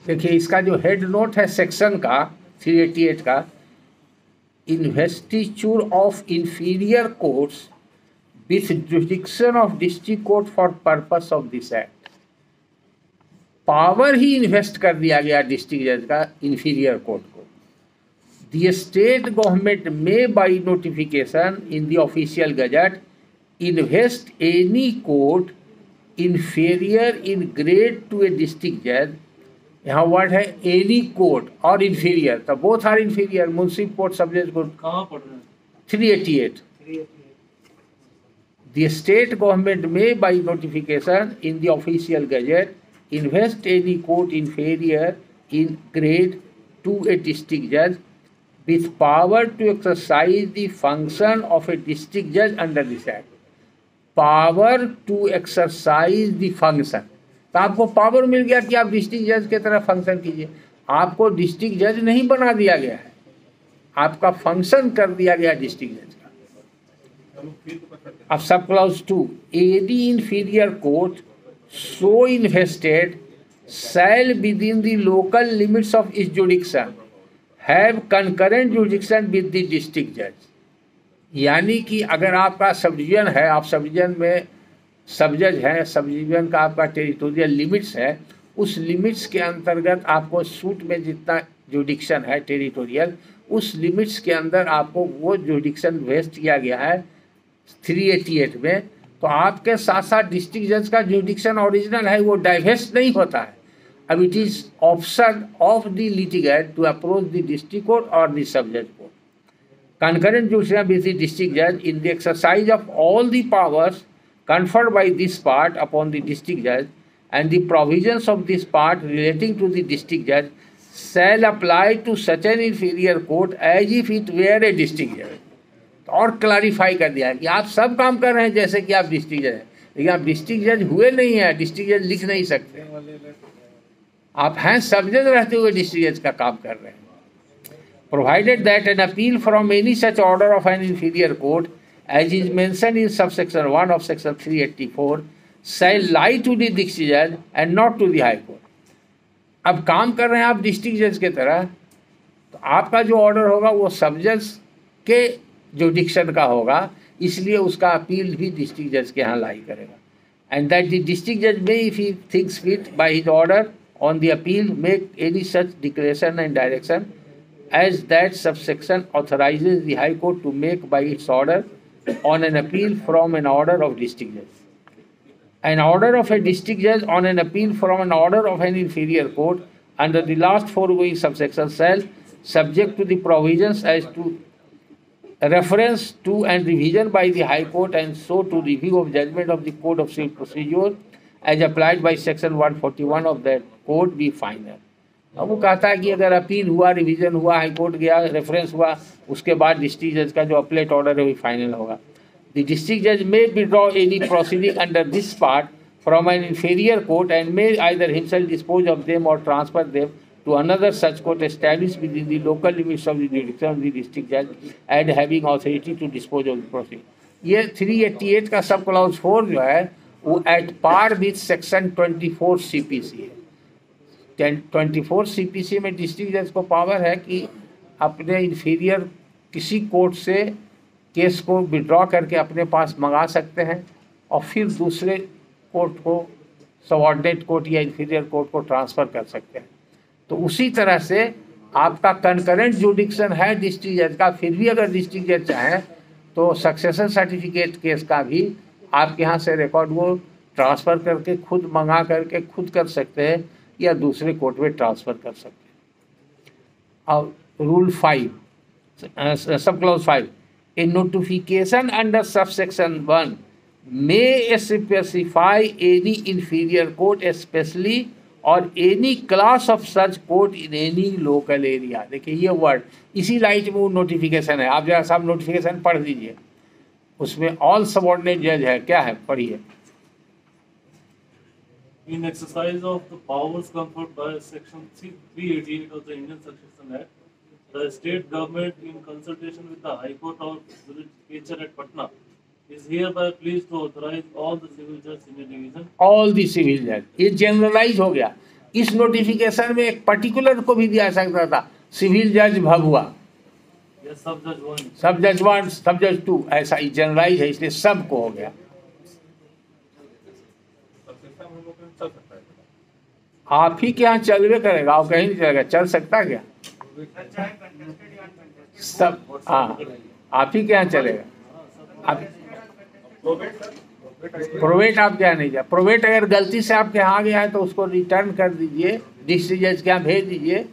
देखिए इसका जो हेड नोट है सेक्शन का 388 का, investiture of inferior courts with jurisdiction of district court for purpose of this act। Power he invest कर दिया गया डिस्ट्रिक्ट जज का इंफीरियर कोर्ट को। The state government may by notification in the official gazette invest any court inferior in grade to a district judge। यहाँ वर्ड है एनी कोर्ट और इंफीरियर, तो both are inferior, munsif court sub जज कोर्ट। कहाँ पढ़ रहे हैं? 388। The state government may by notification in the official gazette invest any court inferior in grade to a district judge with power to exercise the function of a district judge under this act। Power to exercise the function, तो आपको पावर मिल गया कि आप डिस्ट्रिक्ट जज की तरह फंक्शन कीजिए। आपको डिस्ट्रिक्ट जज नहीं बना दिया गया है, आपका फंक्शन कर दिया गया डिस्ट्रिक्ट जज का। अब sub clause 2, any inferior court so invested shall within the local limits of its jurisdiction have concurrent jurisdiction with the district जज। यानी कि अगर आपका सब डिवीजन है, आप सब डिवीजन में सब जज है, सब डिवीजन का आपका टेरिटोरियल लिमिट्स है, उस लिमिट्स के अंतर्गत आपको सूट में जितना जुडिक्शन है टेरिटोरियल, उस लिमिट्स के अंदर आपको वो जुडिक्शन वेस्ट किया गया है 388 में। तो आपके साथ साथ डिस्ट्रिक्ट जज का जुडिक्शन ओरिजिनल है वो डाइवेस्ट नहीं होता है। अब it is option of the litigant to approach the district court और द सब जज court concurrent jurisdiction with the district जज in the exercise of all the powers conferred by this part upon the district judge, and the provisions of this part relating to the district judge shall apply to such an inferior court as if it were a district judge। और क्लैरिफाई कर दिया है कि आप सब काम कर रहे हैं जैसे कि आप डिस्ट्रिक्ट जज हैं, लेकिन आप डिस्ट्रिक्ट जज हुए नहीं हैं, डिस्ट्रिक्ट जज लिख नहीं सकते, आप हैं सब जज रहते हुए डिस्ट्रिक्ट जज का काम कर रहे हैं। Provided that an appeal from any such order of N inferior court as is mentioned in subsection 1 of section 384 shall lie to the district judge and not to the high court। अब काम कर रहे हैं आप डिस्ट्रिक्ट जज के तरह, तो आपका जो ऑर्डर होगा वो सब जज के जुडिक्शन का होगा, इसलिए उसका अपील भी डिस्ट्रिक्ट जज के यहाँ लाई करेगा। एंड दैट द डिस्ट्रिक्ट जज may if he thinks fit by his order on the appeal make any such declaration and direction as that subsection authorises the high court to make by its order on an appeal from an order of district judge। An order of a district judge on an appeal from an order of an inferior court under the last foregoing subsection shall, subject to the provisions as to reference to and revision by the High Court and so to review of judgment of the Code of Civil Procedure as applied by section 141 of that code be final। अब वो कहता है कि अगर अपील हुआ, रिवीजन हुआ, हाई कोर्ट गया, रेफरेंस हुआ, उसके बाद डिस्ट्रिक्ट जज का जो अपलेट ऑर्डर है वो फाइनल होगा। द डिस्ट्रिक्ट जज may withdraw any proceeding under this part from an inferior court and may either himself dispose of them और transfer them to another such court establish within the local limits of the jurisdiction of the district जज and having authority to dispose of the proceeding. ये 388 का सब क्लॉज 4 जो है वो at par with section 24 CPC है। 24 CPC में डिस्ट्रिक्ट जज को पावर है कि अपने इंफीरियर किसी कोर्ट से केस को विड्रॉ करके अपने पास मंगा सकते हैं और फिर दूसरे कोर्ट को, सबऑर्डिनेट कोर्ट या इंफीरियर कोर्ट को ट्रांसफ़र कर सकते हैं। तो उसी तरह से आपका कंकरेंट जुडिक्शन है डिस्ट्रिक्ट जज का, फिर भी अगर डिस्ट्रिक्ट जज चाहें तो सक्सेशन सर्टिफिकेट केस का भी आपके यहाँ से रिकॉर्ड वो ट्रांसफ़र करके खुद मंगा करके खुद कर सकते हैं या दूसरे कोर्ट में ट्रांसफ़र कर सकते हैं। और rule 5 sub clause 5, a notification under subsection 1 may specify any inferior court especially or any class of such court in any local area। देखिए ये वर्ड इसी लाइट में वो नोटिफिकेशन है, आप जरा सब नोटिफिकेशन पढ़ लीजिए, उसमें ऑल सबऑर्डिनेट जज है, क्या है पढ़िए। In exercise of the powers conferred by Section 388 of the Indian Succession Act, the state government, in consultation with the High Court of Jurisdiction at Patna, is hereby pleased to authorize all the civil judges in a division। All the civil जज, ये जनरलाइज हो गया। इस नोटिफिकेशन में एक पर्टिकुलर को भी दिया सकता था, सिविल जज भभुआ, या सब जज 1, सब जज 1, सब जज 2, ऐसा ही जनरलाइज है, इसलिए सबको हो गया। आप ही के यहाँ चलवे करेगा और कहीं नहीं चलेगा, चल सकता क्या? सब हाँ आप ही के यहाँ चलेगा। आप प्रोवेट आपके यहाँ नहीं जाए, प्रोवेट अगर गलती से आपके यहाँ आ गया है तो उसको रिटर्न कर दीजिए, डिस्ट्रिक्ट जज के यहाँ भेज दीजिए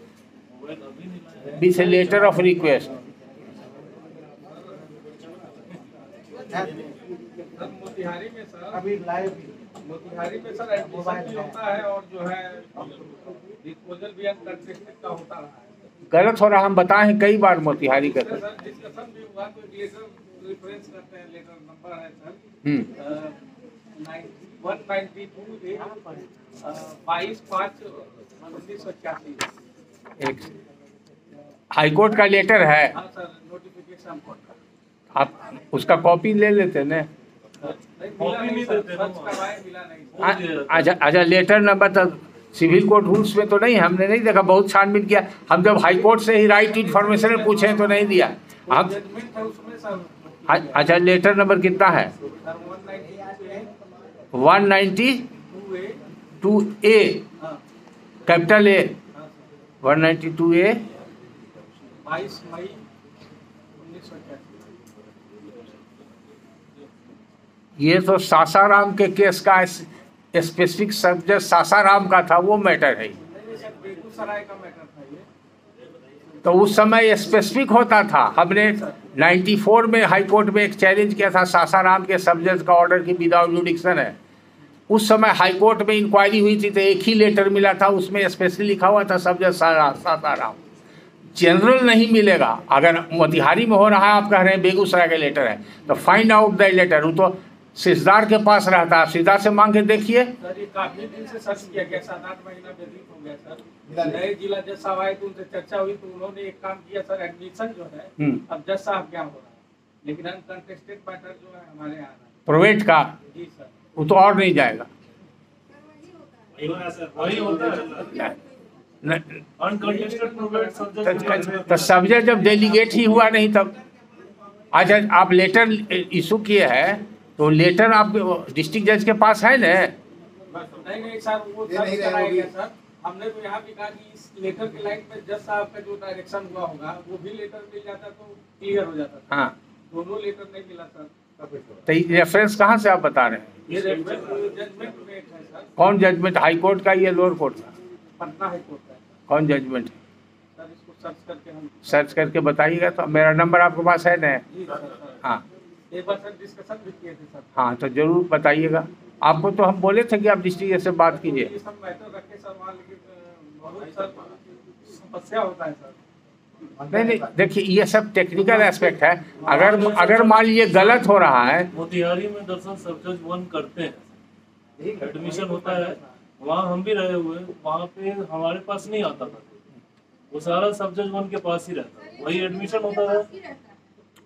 with a letter of request. Motihari में सर अभी लाइव मोतिहारी में सर एडमिशन भी होता है और जो है डिस्पोजल भी अनकंटेस्टेड का होता रहा है। गलत हो रहा, हम बताए हैं कई बार मोतिहारी का। सर डिस्कशन भी हुआ तो लेटर रेफरेंस करते हैं, लेटर नंबर है सर 192/5/1981। हाई कोर्ट का लेटर है। हाँ सर, नोटिफिकेशन कोर्ट का। आप उसका कॉपी ले लेते ना। कॉपी नहीं देते ना, अच्छा लेटर नंबर तो सिविल कोर्ट रूल्स में तो नहीं, हमने नहीं देखा, बहुत छानबीन किया। हम जब हाई कोर्ट से ही राइट इन्फॉर्मेशन पूछे तो नहीं दिया। आप अच्छा लेटर नंबर कितना है? 192A कैपिटल A 192A 22 मई 1981। ये तो सासाराम के केस का स्पेसिफिक सब्जेक्ट सासाराम का था, वो मैटर है। बेगूसराय का मैटर था ये। तो उस समय स्पेसिफिक होता था। हमने 94 में हाई कोर्ट में एक चैलेंज किया था सासाराम के सब्जेक्ट का ऑर्डर की विदाउट जुडिक्शन है। उस समय हाई कोर्ट में इंक्वायरी हुई थी तो एक ही लेटर मिला था, उसमें स्पेशली लिखा हुआ था सब्जेक्ट सासाराम। जनरल नहीं मिलेगा। अगर मोतिहारी में हो रहा है, आप कह रहे हैं बेगूसराय का लेटर है, तो फाइंड आउट द लेटर। वो तो सिजदार के पास रहता है, सिजदार से मांग के देखिए। सर ये काफी दिन से सर्च किया गया, 7-8 महीना व्यतीत हो गया सर। नए जिला जज साहब आए तो उनसे चर्चा हुई तो उन्होंने एक काम किया सर, एडमिशन जो है अब जज साहब क्या हो रहा है, लेकिन अनकंटेस्टेड मैटर जो है हमारे यहाँ प्रोवेट का जी सर, वो तो और नहीं जाएगा। वही होता है अनकंटेस्टेड प्रोवेट सब्जेक्ट। तो सब्जेक्ट जब डेलीगेट ही हुआ नहीं तब। अच्छा आप लेटर इशू किए हैं तो लेटर आपके डिस्ट्रिक्ट जज के पास है ना? नहीं सर, वो सर्च कराया गया सर। हमने तो यहाँ भी कहा कि इस लेटर के लाइन में जज साहब का जो डायरेक्शन हुआ होगा वो भी लेटर मिल जाता तो क्लियर हो जाता था। हाँ दोनों लेटर नहीं मिला सर। तो रेफरेंस कहाँ से आप बता रहे हैं? ये जजमेंट में है सर। कौन जजमेंट, हाई कोर्ट का या लोअर कोर्ट का? पटना हाई कोर्ट का कौन जजमेंट है? सर, इसको सर्च करके हम सर्च करके बताइएगा। तो मेरा नंबर आपके पास है ना? जी सर। हाँ एक बार सर डिस्कशन भी किए थे सर। हाँ तो जरूर बताइएगा। आपको तो हम बोले थे कि आप डिस्ट्रिक्ट से बात कीजिए। ये सब मैटर रखे सर वहाँ, लेकिन बहुत सर समस्या होता है सर। नहीं देखिए ये सब टेक्निकल एस्पेक्ट है। अगर मान लीजिए गलत हो रहा है। मोतिहारी में दरअसल सब जज 1 करते हैं, एडमिशन होता है, वहाँ हम भी रहे हुए, वहाँ पे हमारे पास नहीं आता था, वो सारा सब जज 1 के पास ही रहता, वही एडमिशन होता था,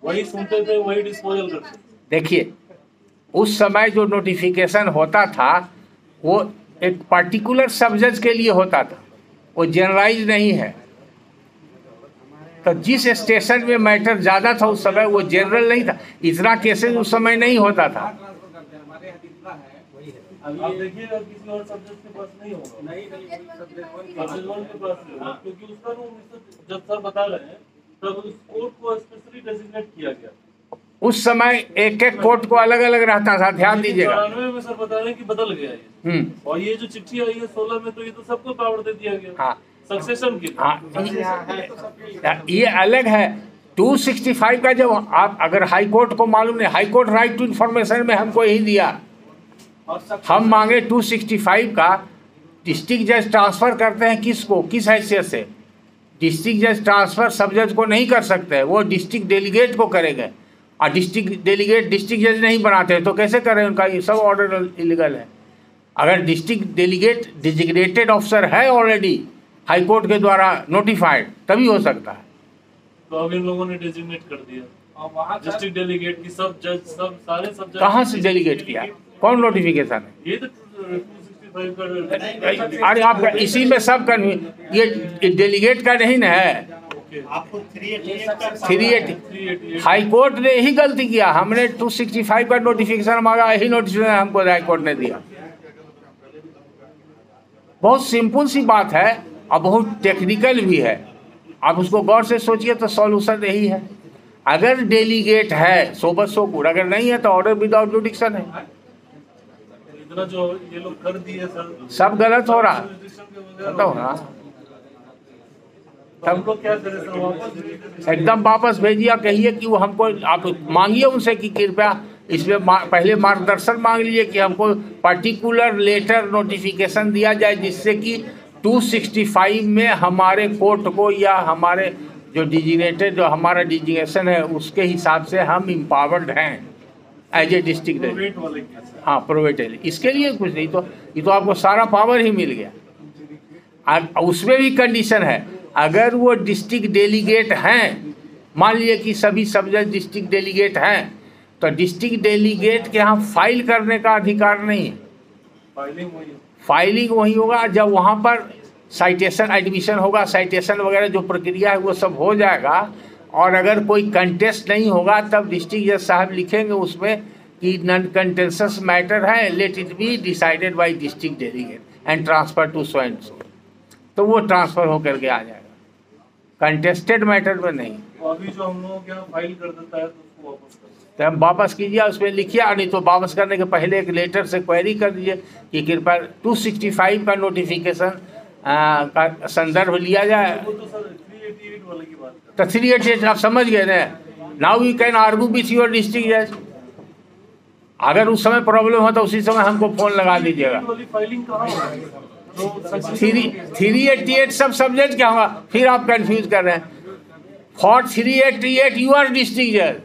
वही सुनते थे, वही डिस्पोजल करते थे। देखिए उस समय जो नोटिफिकेशन होता था वो एक पर्टिकुलर सब्जेक्ट के लिए होता था, वो जनरलाइज नहीं है। तो जिस स्टेशन में मैटर ज़्यादा था उस समय वो जनरल नहीं था, इतना केसेस उस समय नहीं होता था। ट्रांसफर करते हैं हमारे यहाँ आप देखिएगा किसी और सब्जेक्ट के पास नहीं होगा, सब्जेक्ट वन के पास नहीं होगा, क्योंकि उसका रूल जब सर बता रहे हैं तब उस कोर्ट को स्पेशली डेजिग्नेट किया गया। उस समय एक एक कोर्ट को अलग अलग रहता था, ध्यान दीजिएगा। 94 में सर बता रहे हैं कि बदल गया ये। और ये जो चिट्ठी आई है 16 में, तो ये तो सबको पावर दे दिया गया। हाँ, सक्सेशन की। हाँ, ये अलग है। 265 का जब आप अगर हाई कोर्ट को मालूम नहीं, high court right to information में हमको यही दिया, हम मांगे 265 का। डिस्ट्रिक्ट जज ट्रांसफर करते हैं किसको, किस हैसियत से? डिस्ट्रिक्ट जज ट्रांसफर सब जज को नहीं कर सकते हैं, वो डिस्ट्रिक्ट डेलीगेट को करेंगे। और डिस्ट्रिक्ट डेलीगेट डिस्ट्रिक्ट जज नहीं बनाते तो कैसे करें? उनका ये सब ऑर्डर इलीगल है। अगर डिस्ट्रिक्ट डेलीगेट डिजिग्नेटेड ऑफिसर है ऑलरेडी हाई कोर्ट के द्वारा नोटिफाइड, तभी हो सकता है। तो अब इन लोगों ने डेजिग्नेट कर दिया डिस्ट्रिक्ट डेलीगेट की, सब जज सब सारे सब जज। कहाँ से डेलीगेट किया? कौन नोटिफिकेशन है? ये तो 265 का। अरे आपका इसी में सब ये डेलीगेट का नहीं ना है। आपको 380 हाई कोर्ट ने यही गलती किया। हमने 265 का नोटिफिकेशन मांगा, यही नोटिफिकेशन हमको हाई कोर्ट ने दिया। बहुत सिंपल सी बात है और बहुत टेक्निकल भी है। आप उसको गौर से सोचिए तो सॉल्यूशन यही है। अगर डेलीगेट है सो बस सो गुड, अगर नहीं है तो ऑर्डर विदाउट जुडिक्शन है। इतना जो ये लोग कर दिए सर, सब गलत हो रहा, बताओ ना। हम लोग क्या करें सर? वापस एकदम वापस भेजिए, कहिए कि वो हमको, आप मांगिए उनसे कि कृपया इसमें पहले मार्गदर्शन मांग लीजिए कि हमको पर्टिकुलर लेटर नोटिफिकेशन दिया जाए, जिससे कि 265 में हमारे कोर्ट को या हमारे जो डिजिग्नेटेड जो हमारा डिजिग्नेशन है उसके हिसाब से हम इम्पावर्ड हैं एज ए डिस्ट्रिक्ट। प्रोवेट वाले केस। हाँ, प्रोवेट है। इसके लिए कुछ नहीं, तो ये तो आपको सारा पावर ही मिल गया। उसमें भी कंडीशन है, अगर वो डिस्ट्रिक्ट डेलीगेट हैं, मान लीजिए कि सभी सब जज डिस्ट्रिक्ट डेलीगेट हैं, तो डिस्ट्रिक्ट डेलीगेट के यहाँ फाइल करने का अधिकार नहीं है। फाइलिंग वही होगा जब वहाँ पर साइटेशन एडमिशन होगा, साइटेशन वगैरह जो प्रक्रिया है वो सब हो जाएगा। और अगर कोई कंटेस्ट नहीं होगा तब डिस्ट्रिक्ट जज साहब लिखेंगे उसमें कि नॉन कंटेंशस मैटर है, let it be decided by district delegate and transfer to so and so, तो वो ट्रांसफर होकर के आ जाएगा। कंटेस्टेड मैटर में नहीं। अभी जो हम लोगों के यहाँ फाइल कर देता है तो उसको वापस कर देते तो हम वापस कीजिए, उसमें लिखिए, नहीं तो वापस करने के पहले एक लेटर से क्वेरी कर दीजिए कि कृपया 265 का नोटिफिकेशन का संदर्भ लिया जाए। हैं। वो तो सर 388 वाले की बात कर तो 388 आप समझ गए ना। Now you can argue with your district जज। अगर उस समय प्रॉब्लम हो तो उसी समय हमको फोन लगा दीजिएगा। वाली फाइलिंग कहाँ हो रही है? तो 388 सब सब्जेक्ट क्या होगा? फिर आप कंफ्यूज कर रहे हैं। फॉर 388 यू आर डिस्ट्रिक्ट जज,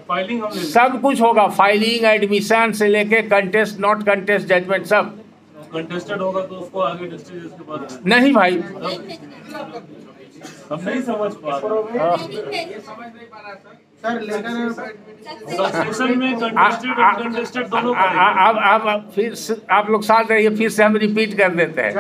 फाइलिंग हम सब कुछ होगा। फाइलिंग एडमिशन से लेके कंटेस्ट नॉट कंटेस्ट जजमेंट सब। कंटेस्टेड होगा तो उसको आगे डिस्ट्रिक्ट जज के पास नहीं भाई, हम नहीं समझ पा रहे। सक्सेशन में कंटेस्टेड और कंटेस्टेड दोनों का अब फिर आप लोग साथ रहिए, फिर से हम रिपीट कर देते हैं।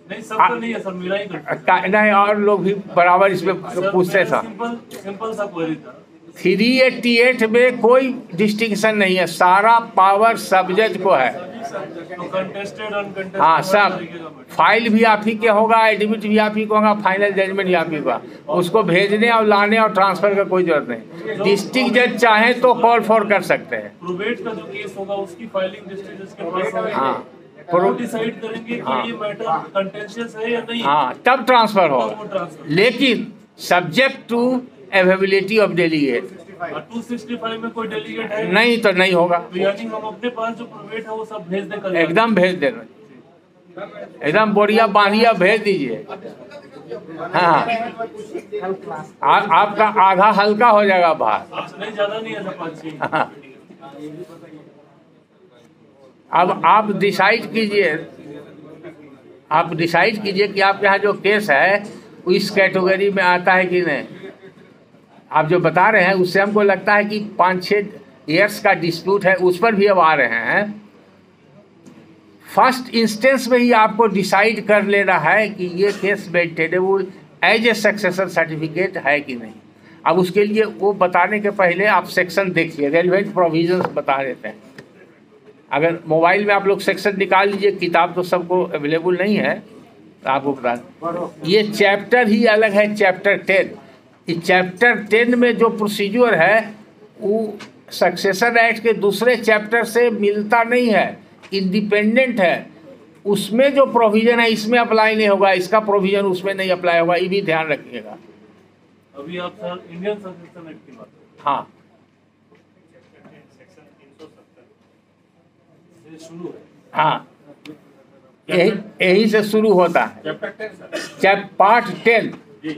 नहीं सबका नहीं है सर, मेरा ही करता नहीं, और लोग भी बराबर इसमें पूछते था। सिंपल सा क्वेरी था। 388 में कोई डिस्टिंक्शन नहीं है, सारा पावर सब जज को है। तो कंटेस्टेड अनकंटेस्टेड हाँ, सब फाइल भी आप ही के होगा, एडमिट भी आप ही को होगा, फाइनल जजमेंट भी आप ही का। उसको भेजने और लाने और ट्रांसफर का कोई जरूरत नहीं। डिस्ट्रिक्ट जज चाहे तो कॉल फॉर कर सकते हैं। प्रोवेट का जो केस होगा उसकी फाइलिंग डिस्ट्रिक्ट जज के पास होगी। हाँ, वो डिसाइड करेंगे कि ये मैटर कंटेंशियस है या नहीं। हाँ, तब ट्रांसफर तब वो होगा, ट्रांसफर। लेकिन subject to availability of delegate. 265 में कोई डेलीगेट है नहीं तो नहीं होगा। तो यानी हम अपने पास जो प्रोवेट है वो सब भेज दें कल। एकदम भेज देना, एकदम बोरिया बांधिया भेज दीजिए। हाँ, आपका आधा हल्का हो जाएगा बाहर। नहीं ज्यादा नहीं है सर, 5-6। हाँ। अब आप डिसाइड कीजिए, आप डिसाइड कीजिए कि आपके यहाँ जो केस है वो इस कैटेगरी में आता है कि नहीं। आप जो बता रहे हैं उससे हमको लगता है कि 5-6 ईयर्स का डिस्प्यूट है, उस पर भी अब आ रहे हैं। फर्स्ट इंस्टेंस में ही आपको डिसाइड कर लेना है कि ये case maintainable as a successor certificate है कि नहीं। अब उसके लिए वो बताने के पहले आप सेक्शन देखिए, रेलिवेंट प्रोविजंस बता देते हैं। अगर मोबाइल में आप लोग सेक्शन निकाल लीजिए, किताब तो सबको अवेलेबल नहीं है, तो आपको बता, ये चैप्टर ही अलग है, चैप्टर 10। इस चैप्टर 10 में जो प्रोसीजर है वो सक्सेशन एक्ट के दूसरे चैप्टर से मिलता नहीं है, इंडिपेंडेंट है। उसमें जो प्रोविजन है इसमें अप्लाई नहीं होगा, इसका प्रोविजन उसमें नहीं अप्लाई होगा, ये भी ध्यान रखिएगा। अभी आप सर इंडियन सक्सेशन एक्ट की बात करें। हाँ, ये शुरू है। हाँ, यही से शुरू होता है। Chapter 10 sir. पार्ट 10, जी।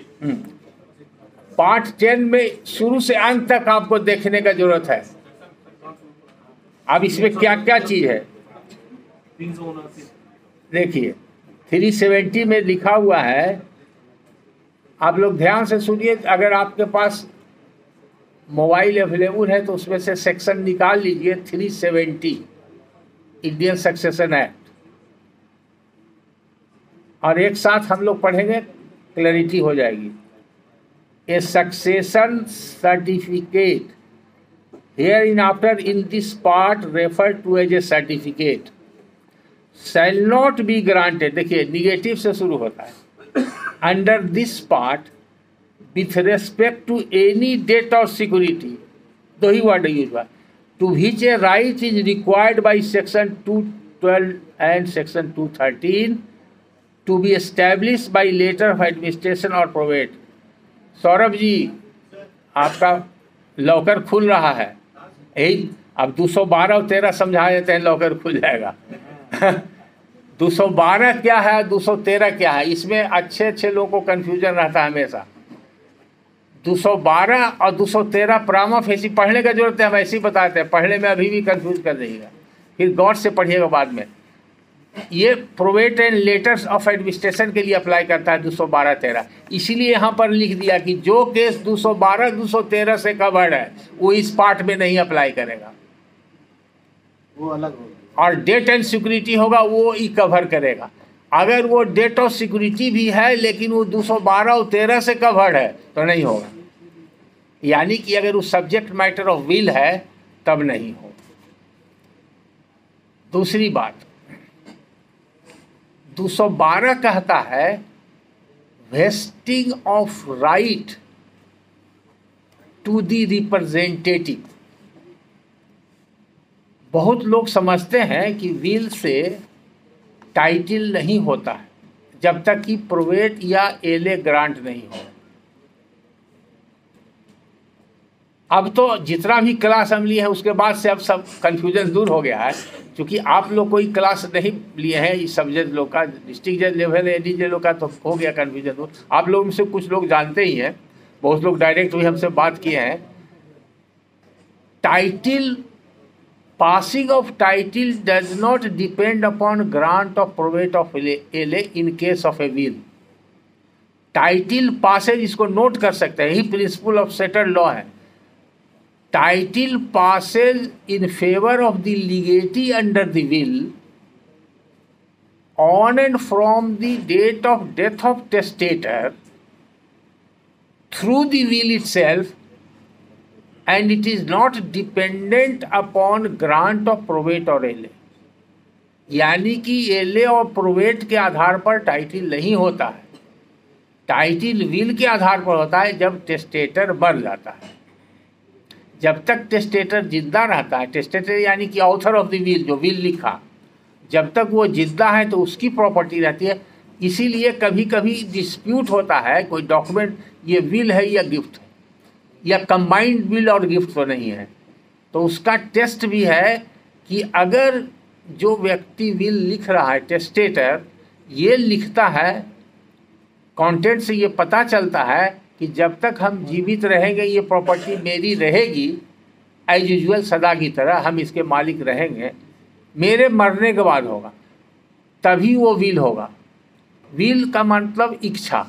पार्ट 10 में शुरू से अंत तक आपको देखने का जरूरत है। अब इसमें क्या क्या चीज है 379 देखिए, 370 में लिखा हुआ है, आप लोग ध्यान से सुनिए। अगर आपके पास मोबाइल अवेलेबल है तो उसमें से सेक्शन निकाल लीजिए, 370 इंडियन सक्सेशन एक्ट, और एक साथ हम लोग पढ़ेंगे, क्लैरिटी हो जाएगी। A succession certificate hereinafter in this part refer to as a certificate shall not be granted, देखिए निगेटिव से शुरू होता है, under this part with respect to any debt और सिक्योरिटी, दो ही वर्ड यूज हुआ, to which a right is required by section 212 and section 213 to be establish by letter of administration और प्रोवेट। सौरभ जी, आपका लॉकर खुल रहा है, यही अब 212 और 13 समझा देते हैं, लॉकर खुल जाएगा। 212 क्या है, 213 क्या है, इसमें अच्छे लोगों को कंफ्यूजन रहता है हमेशा। 212 और 213 प्रामा फेसी पढ़ने का जरूरत है, हम ऐसे ही बताते हैं, पढ़ने में अभी भी कंफ्यूज कर देगा, फिर गौर से पढ़िएगा बाद में। ये probate and letters of administration के लिए अप्लाई करता है 212-13, इसीलिए यहाँ पर लिख दिया कि जो केस 212-213 से कवर्ड है वो इस पार्ट में नहीं अप्लाई करेगा, वो अलग होगा। और डेट एंड सिक्योरिटी होगा वो ही कवर करेगा। अगर वो डेट और सिक्योरिटी भी है लेकिन वो 212 और 13 से कवर्ड है तो नहीं होगा, यानी कि अगर वो सब्जेक्ट मैटर ऑफ विल है तब नहीं हो। दूसरी बात, 212 कहता है vesting of right to the representative. बहुत लोग समझते हैं कि विल से टाइटिल नहीं होता है जब तक कि प्रोवेट या एले ग्रांट नहीं हो। अब तो जितना भी क्लास असेंबली है उसके बाद से अब सब कन्फ्यूजन दूर हो गया है, क्योंकि आप लोग कोई क्लास नहीं लिए हैं इस सब जज लोग का, डिस्ट्रिक्ट जज लेवल एडी जज लोग का, तो हो गया कन्फ्यूजन दूर। आप लोग में से कुछ लोग जानते ही हैं, बहुत लोग डायरेक्ट भी हमसे बात किए हैं। Title, passing of title does not depend upon grant of probate of LA in case of a will। Title passes, इसको नोट कर सकते हैं, यही प्रिंसिपल ऑफ सेटल्ड लॉ है। Title passes in favour of the legatee under the will on and from the date of death of testator through the will itself, and it is not dependent upon grant of probate और एले। यानी कि एले और प्रोवेट के आधार पर टाइटिल नहीं होता है, टाइटिल विल के आधार पर होता है जब टेस्टेटर मर जाता है। जब तक टेस्टेटर जिंदा रहता है, टेस्टेटर यानी कि ऑथर ऑफ द विल, जो विल लिखा, जब तक वो जिंदा है तो उसकी प्रॉपर्टी रहती है। इसीलिए कभी कभी डिस्प्यूट होता है कोई डॉक्यूमेंट, ये विल है या गिफ्ट है, या कंबाइंड विल और गिफ्ट तो नहीं है, तो उसका टेस्ट भी है कि अगर जो व्यक्ति विल लिख रहा है, टेस्टेटर, ये लिखता है, कंटेंट से ये पता चलता है कि जब तक हम जीवित रहेंगे ये प्रॉपर्टी मेरी रहेगी, एज यूजुअल सदा की तरह हम इसके मालिक रहेंगे, मेरे मरने के बाद होगा, तभी वो विल होगा। विल का मतलब इच्छा,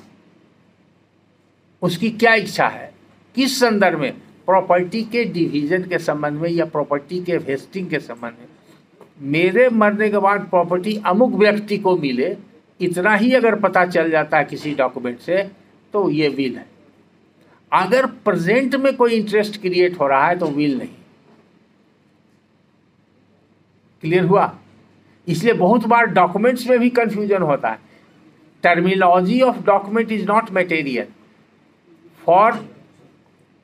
उसकी क्या इच्छा है, किस संदर्भ में, प्रॉपर्टी के डिवीजन के संबंध में या प्रॉपर्टी के वेस्टिंग के संबंध में। मेरे मरने के बाद प्रॉपर्टी अमुक व्यक्ति को मिले, इतना ही अगर पता चल जाता है किसी डॉक्यूमेंट से तो ये विल है। अगर प्रेजेंट में कोई इंटरेस्ट क्रिएट हो रहा है तो विल नहीं। क्लियर हुआ? इसलिए बहुत बार डॉक्यूमेंट्स में भी कंफ्यूजन होता है। Terminology of document is not material for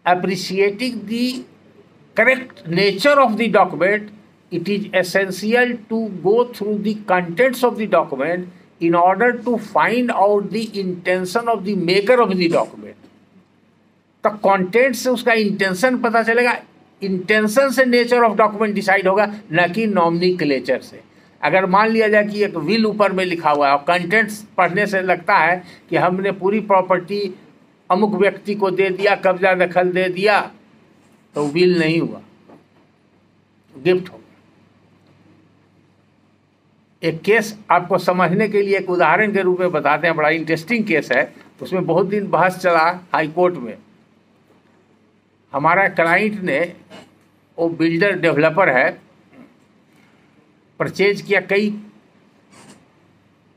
appreciating the correct nature of the document. It is essential to go through the contents of the document in order to find out the intention of the maker of the document. तो कंटेंट से उसका इंटेंशन पता चलेगा, इंटेंशन से नेचर ऑफ डॉक्यूमेंट डिसाइड होगा, न कि नॉमिनक्लेचर से। अगर मान लिया जाए कि एक विल ऊपर में लिखा हुआ है और कंटेंट्स पढ़ने से लगता है कि हमने पूरी प्रॉपर्टी अमुक व्यक्ति को दे दिया, कब्जा दखल दे दिया, तो विल नहीं हुआ, गिफ्ट हो। एक केस आपको समझने के लिए एक उदाहरण के रूप में बताते हैं, बड़ा इंटरेस्टिंग केस है। उसमें बहुत दिन बहस चला हाई कोर्ट में। हमारा क्लाइंट ने, वो बिल्डर डेवलपर है, परचेज किया कई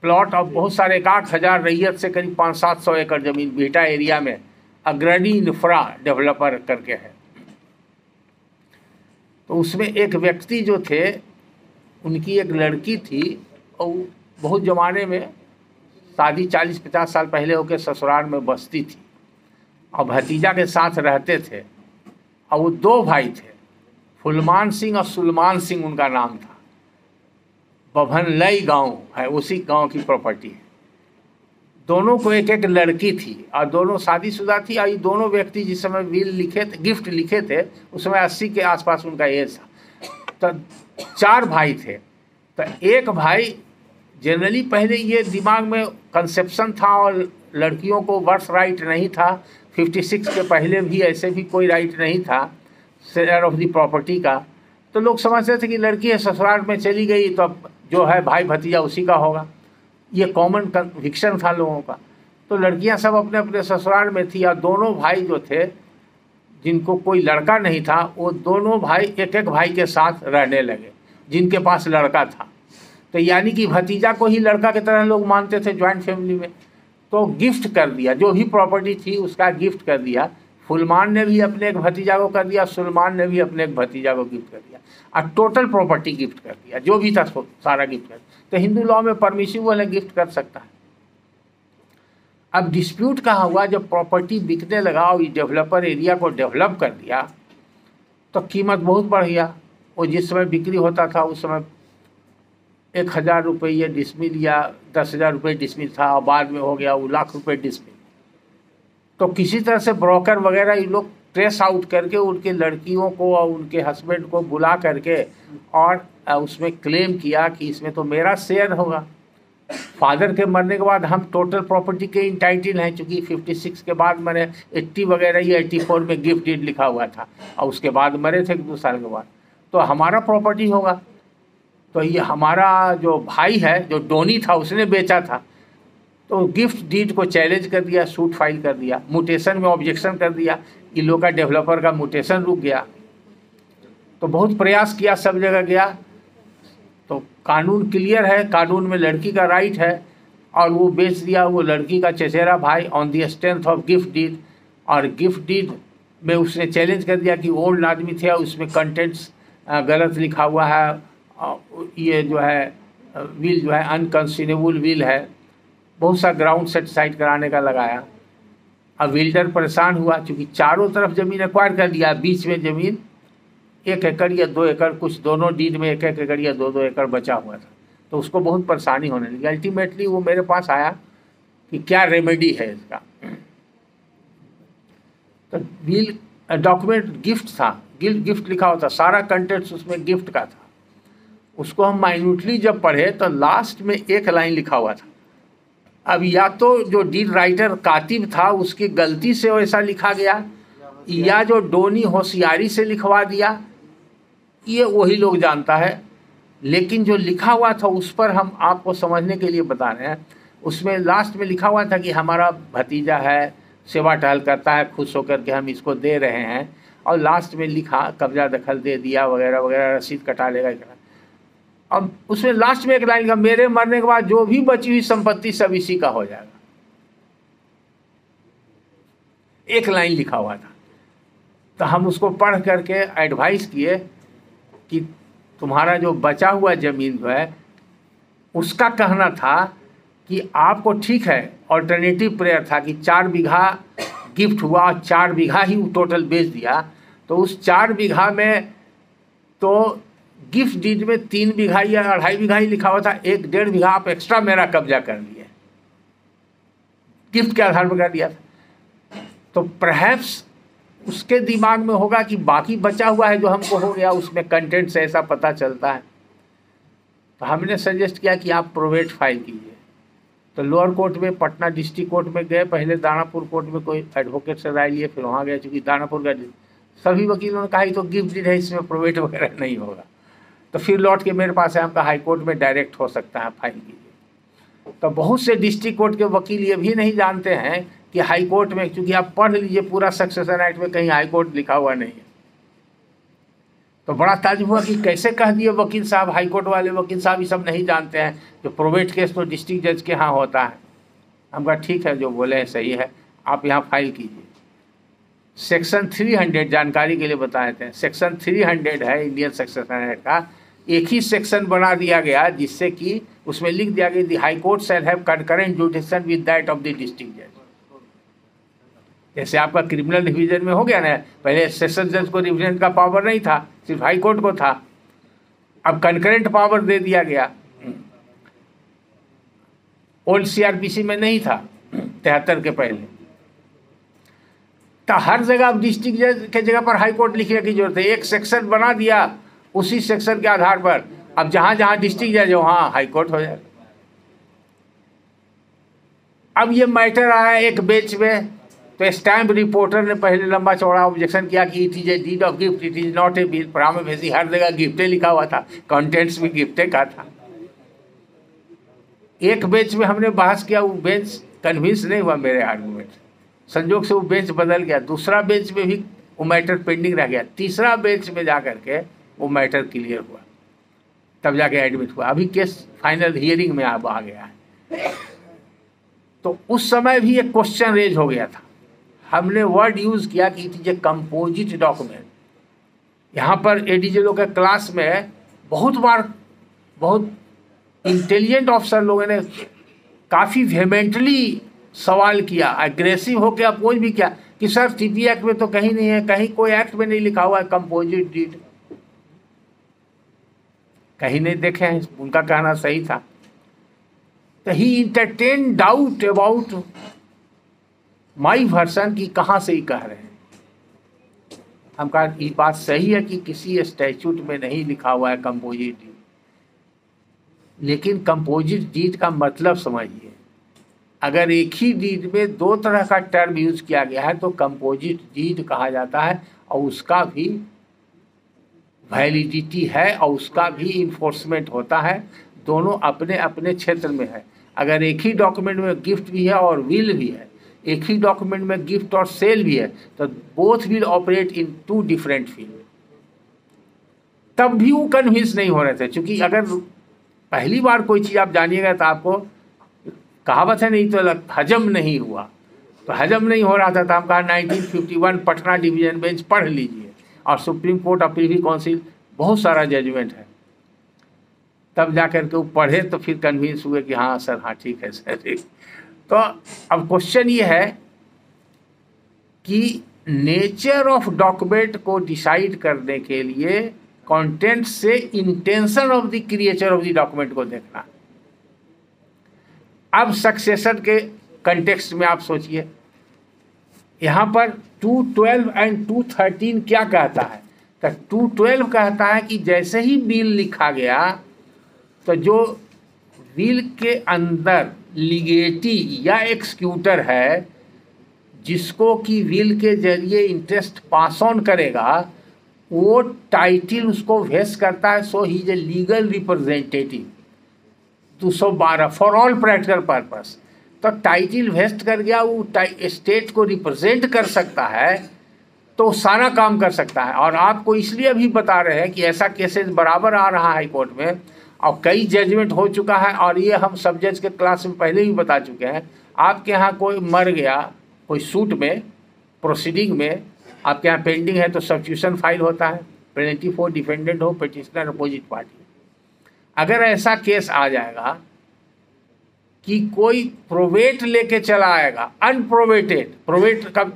प्लॉट और बहुत सारे 1,000 रैयत से करीब 500-700 एकड़ जमीन बीटा एरिया में। अग्रणी इंफ्रा डेवलपर करके है। तो उसमें एक व्यक्ति जो थे, उनकी एक लड़की थी और बहुत ज़माने में शादी 40-50 साल पहले होकर ससुराल में बसती थी और भतीजा के साथ रहते थे। और वो 2 भाई थे, फुलमान सिंह और सुलमान सिंह उनका नाम था। बभनलई गांव है, उसी गांव की प्रॉपर्टी है। दोनों को एक एक लड़की थी और दोनों शादीशुदा थी। और ये दोनों व्यक्ति जिस समय विल लिखे थे, गिफ्ट लिखे थे, उस समय 80 के आसपास उनका एज था। तो 4 भाई थे। तो एक भाई, जनरली पहले ये दिमाग में कंसेप्शन था और लड़कियों को बर्थ राइट नहीं था, 56 के पहले भी ऐसे भी कोई राइट नहीं था शेयर ऑफ द प्रॉपर्टी का। तो लोग समझते थे कि लड़की है, ससुराल में चली गई तो अब जो है भाई भतीजा उसी का होगा। ये कॉमन कन्विक्शन था लोगों का। तो लड़कियां सब अपने अपने ससुराल में थी और दोनों भाई जो थे, जिनको कोई लड़का नहीं था, वो दोनों भाई एक एक भाई के साथ रहने लगे जिनके पास लड़का था। तो यानी कि भतीजा को ही लड़का की तरह लोग मानते थे जॉइंट फैमिली में। तो गिफ्ट कर दिया, जो भी प्रॉपर्टी थी उसका गिफ्ट कर दिया। फुलमान ने भी अपने एक भतीजा को कर दिया, सुलमान ने भी अपने एक भतीजा को गिफ्ट कर दिया और टोटल प्रॉपर्टी गिफ्ट कर दिया, जो भी था सारा गिफ्ट कर दिया। तो हिंदू लॉ में परमिसिबल है, गिफ्ट कर सकता है। अब डिस्प्यूट कहाँ हुआ? जब प्रॉपर्टी बिकने लगा और डेवलपर एरिया को डेवलप कर दिया तो कीमत बहुत बढ़ गया। वो जिस समय बिक्री होता था उस समय 1,000 रुपये डिसमिल या 10,000 रुपये डिसमिल था और बाद में हो गया वो लाख रुपये डिसमिल। तो किसी तरह से ब्रोकर वगैरह ये लोग ट्रेस आउट करके उनके लड़कियों को और उनके हस्बैंड को बुला करके और उसमें क्लेम किया कि इसमें तो मेरा शेयर होगा। फादर के मरने के बाद हम टोटल प्रॉपर्टी के इंटाइटल हैं, चूँकि 56 के बाद मरे, 80 वगैरह या 84 में गिफ्ट डीड लिखा हुआ था और उसके बाद मरे थे 2 साल के बाद, तो हमारा प्रॉपर्टी होगा। तो ये हमारा जो भाई है, जो डोनी था, उसने बेचा था। तो गिफ्ट डीड को चैलेंज कर दिया, सूट फाइल कर दिया, म्यूटेशन में ऑब्जेक्शन कर दिया। इन लोगों का डेवलपर का म्यूटेशन रुक गया। तो बहुत प्रयास किया, सब जगह गया। तो कानून क्लियर है, कानून में लड़की का राइट है और वो बेच दिया वो लड़की का चचेरा भाई on the strength of gift deed. और गिफ्ट डीड में उसने चैलेंज कर दिया कि ओल्ड आदमी थे और उसमें कंटेंट्स गलत लिखा हुआ है, ये जो है विल जो है अनकंसीनेबल विल है। बहुत सा ग्राउंड सेटिसाइड कराने का लगाया। अब बिल्डर परेशान हुआ, क्योंकि चारों तरफ ज़मीन एक्वायर कर दिया, बीच में ज़मीन 1 एकड़ या 2 एकड़, कुछ दोनों डीड में 1-1 एकड़ या 2-2 एकड़ बचा हुआ था। तो उसको बहुत परेशानी होने लगी। अल्टीमेटली वो मेरे पास आया कि क्या रेमेडी है इसका। तो विल डॉक्यूमेंट गिफ्ट था, गिफ्ट लिखा होता, सारा कंटेंट्स उसमें गिफ्ट का था। उसको हम माइन्यूटली जब पढ़े तो लास्ट में 1 लाइन लिखा हुआ था। अब या तो जो डीड राइटर कातिब था उसकी गलती से वैसा लिखा गया, या जो डोनी होशियारी से लिखवा दिया, ये वही लोग जानता है। लेकिन जो लिखा हुआ था उस पर हम आपको समझने के लिए बता रहे हैं। उसमें लास्ट में लिखा हुआ था कि हमारा भतीजा है, सेवा टहल करता है, खुश होकर के हम इसको दे रहे हैं। और लास्ट में लिखा कब्जा दखल दे दिया वगैरह वगैरह, रसीद कटा लेगा। अब उसमें लास्ट में 1 लाइन का, मेरे मरने के बाद जो भी बची हुई संपत्ति सब इसी का हो जाएगा। 1 लाइन लिखा हुआ था। तो हम उसको पढ़ करके एडवाइस किए कि तुम्हारा जो बचा हुआ ज़मीन जो है उसका कहना था कि आपको ठीक है, ऑल्टरनेटिव प्रेयर था कि 4 बीघा गिफ्ट हुआ, 4 बीघा ही टोटल बेच दिया, तो उस 4 बीघा में तो गिफ्ट डीड में 3 बीघा या 2.5 बीघा ही लिखा हुआ था, 1-1.5 बीघा आप एक्स्ट्रा मेरा कब्जा कर लिए, गिफ्ट के आधार पर कर दिया था। तो परहैप्स उसके दिमाग में होगा कि बाकी बचा हुआ है जो हमको हो गया, उसमें कंटेंट से ऐसा पता चलता है। तो हमने सजेस्ट किया कि आप प्रोवेट फाइल कीजिए। तो लोअर कोर्ट में, पटना डिस्ट्रिक्ट कोर्ट में गए, पहले दानापुर कोर्ट में कोई एडवोकेट से राय लिए, फिर वहाँ गए, चूँकि दानापुर का सभी वकीलों ने कहा कि तो गिफ्ट डीड है, इसमें प्रोवेट वगैरह नहीं होगा। तो फिर लौट के मेरे पास है, हमका हाई कोर्ट में डायरेक्ट हो सकता है, फाइल कीजिए। तो बहुत से डिस्ट्रिक्ट कोर्ट के वकील ये भी नहीं जानते हैं कि हाई कोर्ट में, क्योंकि आप पढ़ लीजिए पूरा सक्सेशन एक्ट में कहीं हाई कोर्ट लिखा हुआ नहीं है। तो बड़ा ताज्जुब हुआ कि कैसे कह दिए वकील साहब, हाई कोर्ट वाले वकील साहब ये सब नहीं जानते हैं, जो प्रोवेट केस तो डिस्ट्रिक्ट जज के यहाँ होता है। हम कहा ठीक है, जो बोले हैं सही है, आप यहाँ फाइल कीजिए। सेक्शन 300 जानकारी के लिए बताए थे, सेक्शन 300 है इंडियन सक्सेशन एक्ट का, एक ही सेक्शन बना दिया गया जिससे कि उसमें लिख दिया गया the high court shall have concurrent jurisdiction with that of the district जज। जैसे आपका क्रिमिनल डिवीजन में हो गया ना, पहले सेशन जज को डिवीजन का पावर नहीं था, सिर्फ हाई कोर्ट को था, अब कंकरेंट पावर दे दिया गया। ओल्ड सीआरपीसी में नहीं था 73 के पहले। तो हर जगह अब डिस्ट्रिक्ट जज के जगह पर हाई कोर्ट लिखने की जरूरत है, एक सेक्शन बना दिया, उसी सेक्शन के आधार पर अब जहां जहां डिस्ट्रिक्ट जज है वहां हाई कोर्ट हो जाएगा। अब ये मैटर आया एक बेंच में, तो स्टैम्प रिपोर्टर ने पहले लंबा चौड़ा ऑब्जेक्शन किया कि it is a deed of gift, it is not a bill. Prima facie हर जगह गिफ्टे लिखा हुआ था, कंटेंट्स भी गिफ्टे का था। एक बेंच में हमने बहस किया, वो बेंच कन्विंस नहीं हुआ मेरे आर्गूमेंट, संजोग से वो बेंच बदल गया, दूसरा बेंच में भी वो मैटर पेंडिंग रह गया, तीसरा बेंच में जा करके वो मैटर क्लियर हुआ, तब जाके एडमिट हुआ। अभी केस फाइनल हियरिंग में अब आ गया है। तो उस समय भी एक क्वेश्चन रेज हो गया था, हमने वर्ड यूज किया कि it is a composite document. यहाँ पर एडीजे लोग के क्लास में बहुत बार बहुत इंटेलिजेंट ऑफिसर लोगों ने काफ़ी वेहेमेंटली सवाल किया, एग्रेसिव होकर अपोज भी किया कि सर टीपी एक्ट में तो कहीं नहीं है, कहीं कोई एक्ट में नहीं लिखा हुआ है कंपोजिट डीड, कहीं नहीं देखे हैं। उनका कहना सही था। तो he entertain doubt about my version की कहाँ से ही कह रहे हैं। हम कहा ये बात सही है कि किसी स्टैट्यूट में नहीं लिखा हुआ है कंपोजिट डीड, लेकिन कंपोजिट डीड का मतलब समझिए। अगर एक ही डीड में 2 तरह का टर्म यूज किया गया है तो कंपोजिट डीड कहा जाता है, और उसका भी वैलिडिटी है और उसका भी इन्फोर्समेंट होता है। दोनों अपने अपने क्षेत्र में है। अगर एक ही डॉक्यूमेंट में गिफ्ट भी है और विल भी है, एक ही डॉक्यूमेंट में गिफ्ट और सेल भी है, तो both will operate in 2 different field. तब भी वो कन्विंस नहीं हो रहे थे, क्योंकि अगर पहली बार कोई चीज़ आप जानिएगा तो आपको कहावत है नहीं तो हजम नहीं हुआ, तो हजम नहीं हो रहा था। तो हम कहा 1951 पटना डिवीजन बेंच पढ़ लीजिए, और supreme court of privy council बहुत सारा जजमेंट है, तब जाकर के वो पढ़े तो फिर कन्विंस हुए कि हाँ सर, हाँ ठीक है सर ठीक। तो अब क्वेश्चन ये है कि नेचर ऑफ डॉक्यूमेंट को डिसाइड करने के लिए कंटेंट से intention of the creature of the document को देखना। अब सक्सेशन के कंटेक्स्ट में आप सोचिए, यहाँ पर 212 एंड 213 क्या कहता है? तो 212 कहता है कि जैसे ही बिल लिखा गया तो जो बिल के अंदर लीगेटी या एक्सक्यूटर है, जिसको कि विल के जरिए इंटरेस्ट पास ऑन करेगा, वो टाइटिल उसको वेस्ट करता है। So he is a legal representative. 212 for all practical purpose. तो टाइटिल वेस्ट कर गया, वो स्टेट को रिप्रेजेंट कर सकता है, तो सारा काम कर सकता है। और आपको इसलिए भी बता रहे हैं कि ऐसा केसेस बराबर आ रहा है हाई कोर्ट में, और कई जजमेंट हो चुका है। और ये हम सब जज के क्लास में पहले भी बता चुके हैं। आपके यहाँ कोई मर गया, कोई सूट में, प्रोसीडिंग में आपके यहाँ पेंडिंग है, तो सब्स्टिट्यूशन फाइल होता है, प्लेंटिफ हो, डिफेंडेंट हो, पिटिशनर, अपोजिट पार्टी। अगर ऐसा केस आ जाएगा कि कोई प्रोवेट लेके चला आएगा, अनप्रोवेटेड, प्रोवेट का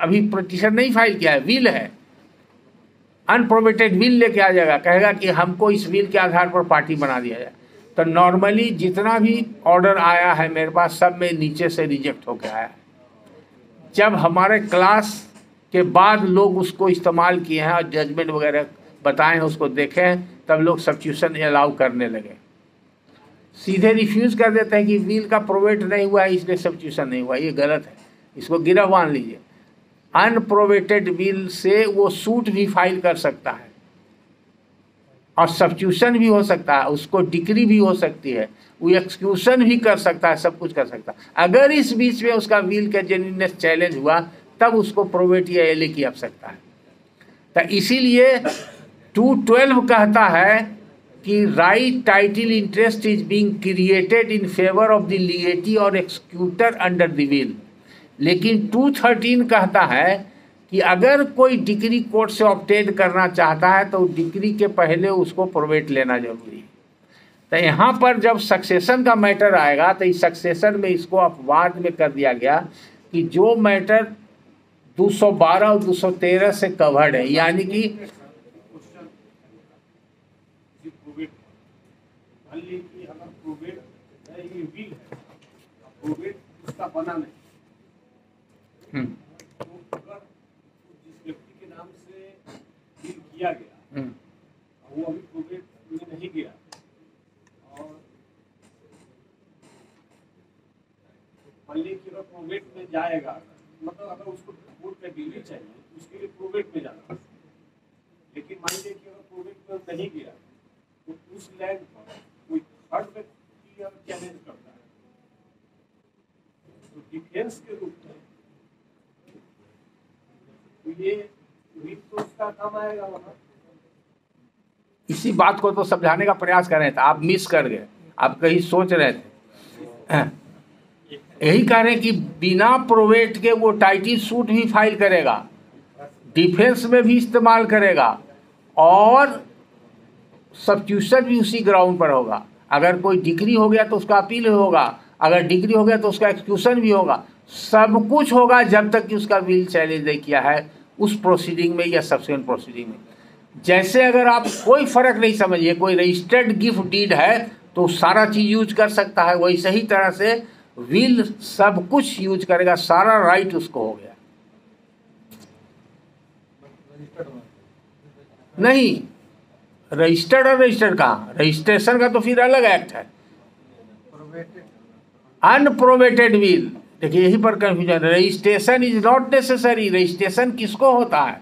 अभी पिटीशन नहीं फाइल किया है, विल है, अनप्रोवेटेड विल लेके आ जाएगा, कहेगा कि हमको इस विल के आधार पर पार्टी बना दिया जाए, तो नॉर्मली जितना भी ऑर्डर आया है मेरे पास सब में नीचे से रिजेक्ट होकर आया है। जब हमारे क्लास के बाद लोग उसको इस्तेमाल किए हैं और जजमेंट वगैरह बताए हैं, उसको देखे हैं, तब लोग सब्स्टिट्यूशन अलाउ करने लगे। सीधे रिफ्यूज कर देते हैं कि विल का प्रोवेट नहीं हुआ है इसलिए सब्स्टिट्यूशन नहीं हुआ, ये गलत है, इसको गिरफ्तार मान लीजिए। अनप्रोवेटेड विल से वो सूट भी फाइल कर सकता है और सब्स्टिट्यूशन भी हो सकता है, उसको डिक्री भी हो सकती है, वो एक्सक्यूशन भी कर सकता है, सब कुछ कर सकता है। अगर इस बीच में उसका विल का जेन्युइननेस चैलेंज हुआ तब उसको प्रोवेट या एले की आवश्यकता है। तो इसीलिए 212 कहता है कि right title interest is being created in favour of the legatee और एक्सक्यूटर अंडर द विल। लेकिन 213 कहता है कि अगर कोई डिक्री कोर्ट से ऑब्टेन करना चाहता है तो डिक्री के पहले उसको प्रोवेट लेना जरूरी है। तो यहाँ पर जब सक्सेशन का मैटर आएगा तो इस सक्सेशन में इसको अपवाद में कर दिया गया कि जो मैटर 212 और 213 से कवर्ड है, यानी कि बना नहीं तो अगर जिस व्यक्ति के नाम से डील किया गया वो अभी प्रोवेट में नहीं गया और मान लीजिए कि अगर प्रोवेट में जाएगा, मतलब अगर उसको कोर्ट में डील चाहिए उसके लिए प्रोवेट में जाना है, लेकिन मान लीजिए कि अगर प्रोवेट में नहीं गया तो उस लैंड पर कोई थर्ड व्यक्ति चैलेंज करता है तो डिफेंस के रूप में तो ये भी तो उसका काम आएगा वहाँ। इसी बात को तो समझाने का प्रयास कर रहे थे, आप मिस कर गए, आप कहीं सोच रहे थे। यही कह रहे हैं कि बिना प्रोवेट के वो टाइटल सूट भी फाइल करेगा, डिफेंस में भी इस्तेमाल करेगा और सब्स्टिट्यूशन भी उसी ग्राउंड पर होगा। अगर कोई डिक्री हो गया तो उसका अपील होगा, अगर डिक्री हो गया तो उसका एक्सक्यूशन भी होगा, सब कुछ होगा जब तक कि उसका विल चैलेंज नहीं किया है उस प्रोसीडिंग में या सब्सिक्वेंट प्रोसीडिंग में। जैसे अगर आप कोई फर्क नहीं समझिए, कोई रजिस्टर्ड गिफ्ट डीड है तो सारा चीज यूज कर सकता है, वही सही तरह से विल सब कुछ यूज करेगा, सारा राइट उसको हो गया। नहीं, रजिस्टर्ड और रजिस्टर्ड कहाँ, रजिस्ट्रेशन का तो फिर अलग एक्ट है। अनप्रोवेटेड विल, देखिए यही पर confusion, registration is not necessary. Registration किसको होता है?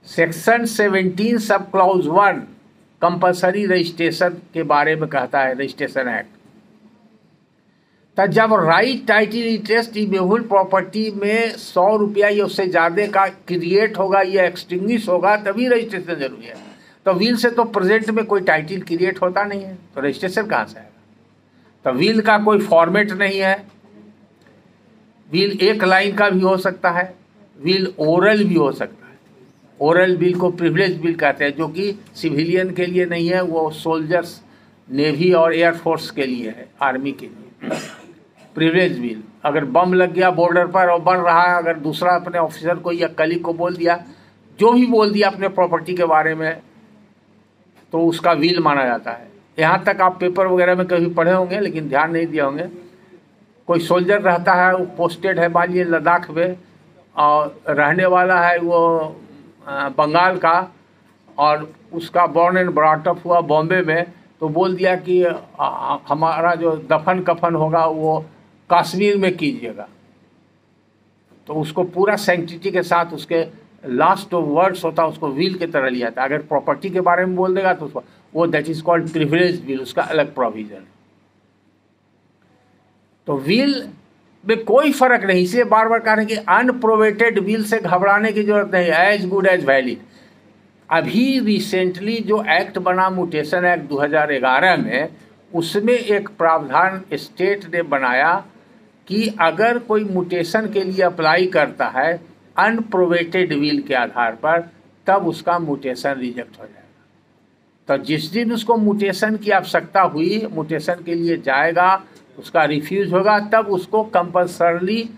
Section 17 sub clause 1 compulsory registration के बारे में कहता है रजिस्ट्रेशन एक्ट। तो जब राइट टाइटल इंटरेस्ट इमेबल प्रॉपर्टी में 100 रुपया या उससे ज़्यादा का क्रिएट होगा या एक्सटिंग्विश होगा तभी रजिस्ट्रेशन जरूरी है। तो विल से तो प्रेजेंट में कोई टाइटल क्रिएट होता नहीं है, तो रजिस्ट्रेशन कहाँ से आएगा? तो विल का कोई फॉर्मेट नहीं है। विल एक लाइन का भी हो सकता है, विल ओरल भी हो सकता है। ओरल विल को प्रिविलेज विल कहते हैं, जो कि सिविलियन के लिए नहीं है, वो सोल्जर्स, नेवी और एयरफोर्स के लिए है, आर्मी के लिए। प्रिविलेज विल, अगर बम लग गया बॉर्डर पर और बढ़ रहा है, अगर दूसरा अपने ऑफिसर को या कलीग को बोल दिया, जो भी बोल दिया अपने प्रॉपर्टी के बारे में, तो उसका विल माना जाता है। यहाँ तक आप पेपर वगैरह में कभी पढ़े होंगे लेकिन ध्यान नहीं दिए होंगे। कोई सोल्जर रहता है, वो पोस्टेड है मान लीजिए लद्दाख में, और रहने वाला है वो बंगाल का, और उसका बॉर्न एंड ब्रॉटअप हुआ बॉम्बे में, तो बोल दिया कि हमारा जो दफन कफन होगा वो कश्मीर में कीजिएगा। तो उसको पूरा सैंक्टिटी के साथ उसके लास्ट वर्ड्स होता है, उसको विल के तरह लिया था। अगर प्रॉपर्टी के बारे में बोल देगा तो उसको वो that is called privilege will, उसका अलग प्रोविजन है। तो विल में कोई फर्क नहीं, इसलिए बार बार कह रहे हैं कि अनप्रोवेटेड विल से घबराने की जरूरत नहीं, एज गुड एज वैलिड। अभी रिसेंटली जो एक्ट बना म्यूटेशन एक्ट 2011 में, उसमें एक प्रावधान स्टेट ने बनाया कि अगर कोई म्यूटेशन के लिए अप्लाई करता है अनप्रोवेटेड विल के आधार पर, तब उसका म्यूटेशन रिजेक्ट हो जाएगा। तो जिस दिन उसको म्यूटेशन की आवश्यकता हुई, म्यूटेशन के लिए जाएगा, उसका रिफ्यूज होगा, तब उसको कंपल्सरली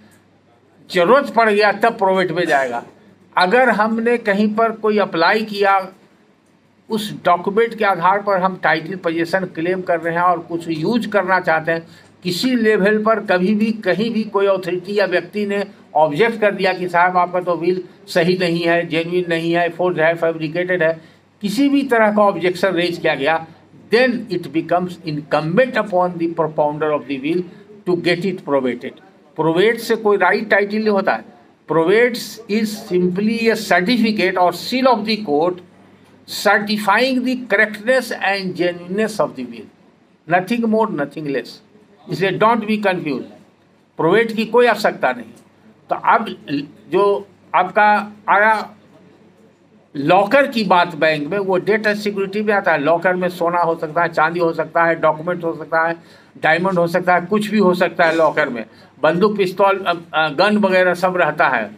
जरूरत पड़ गया तब प्रोवेट में जाएगा। अगर हमने कहीं पर कोई अप्लाई किया, उस डॉक्यूमेंट के आधार पर हम टाइटल पोजीशन क्लेम कर रहे हैं और कुछ यूज करना चाहते हैं, किसी लेवल पर कभी भी कहीं भी कोई अथॉरिटी या व्यक्ति ने ऑब्जेक्ट कर दिया कि साहब आपका तो विल सही नहीं है, जेन्युइन नहीं है, फोर्ज है, फैब्रिकेटेड है, किसी भी तरह का ऑब्जेक्शन रेज किया गया, then it becomes incumbent upon the propounder of the will to get it probated. Probate से कोई राइट टाइटल नहीं होता है। Probate is simply a certificate और seal of the court certifying the correctness and genuineness of the will, nothing more, nothing less. इसलिए डोंट बी कंफ्यूज, प्रोवेट की कोई आवश्यकता नहीं। तो अब जो आपका आया लॉकर की बात बैंक में, वो डेट एंड सिक्योरिटी में आता है। लॉकर में सोना हो सकता है, चांदी हो सकता है, डॉक्यूमेंट हो सकता है, डायमंड हो सकता है, कुछ भी हो सकता है लॉकर में। बंदूक, पिस्तौल, गन वगैरह सब रहता है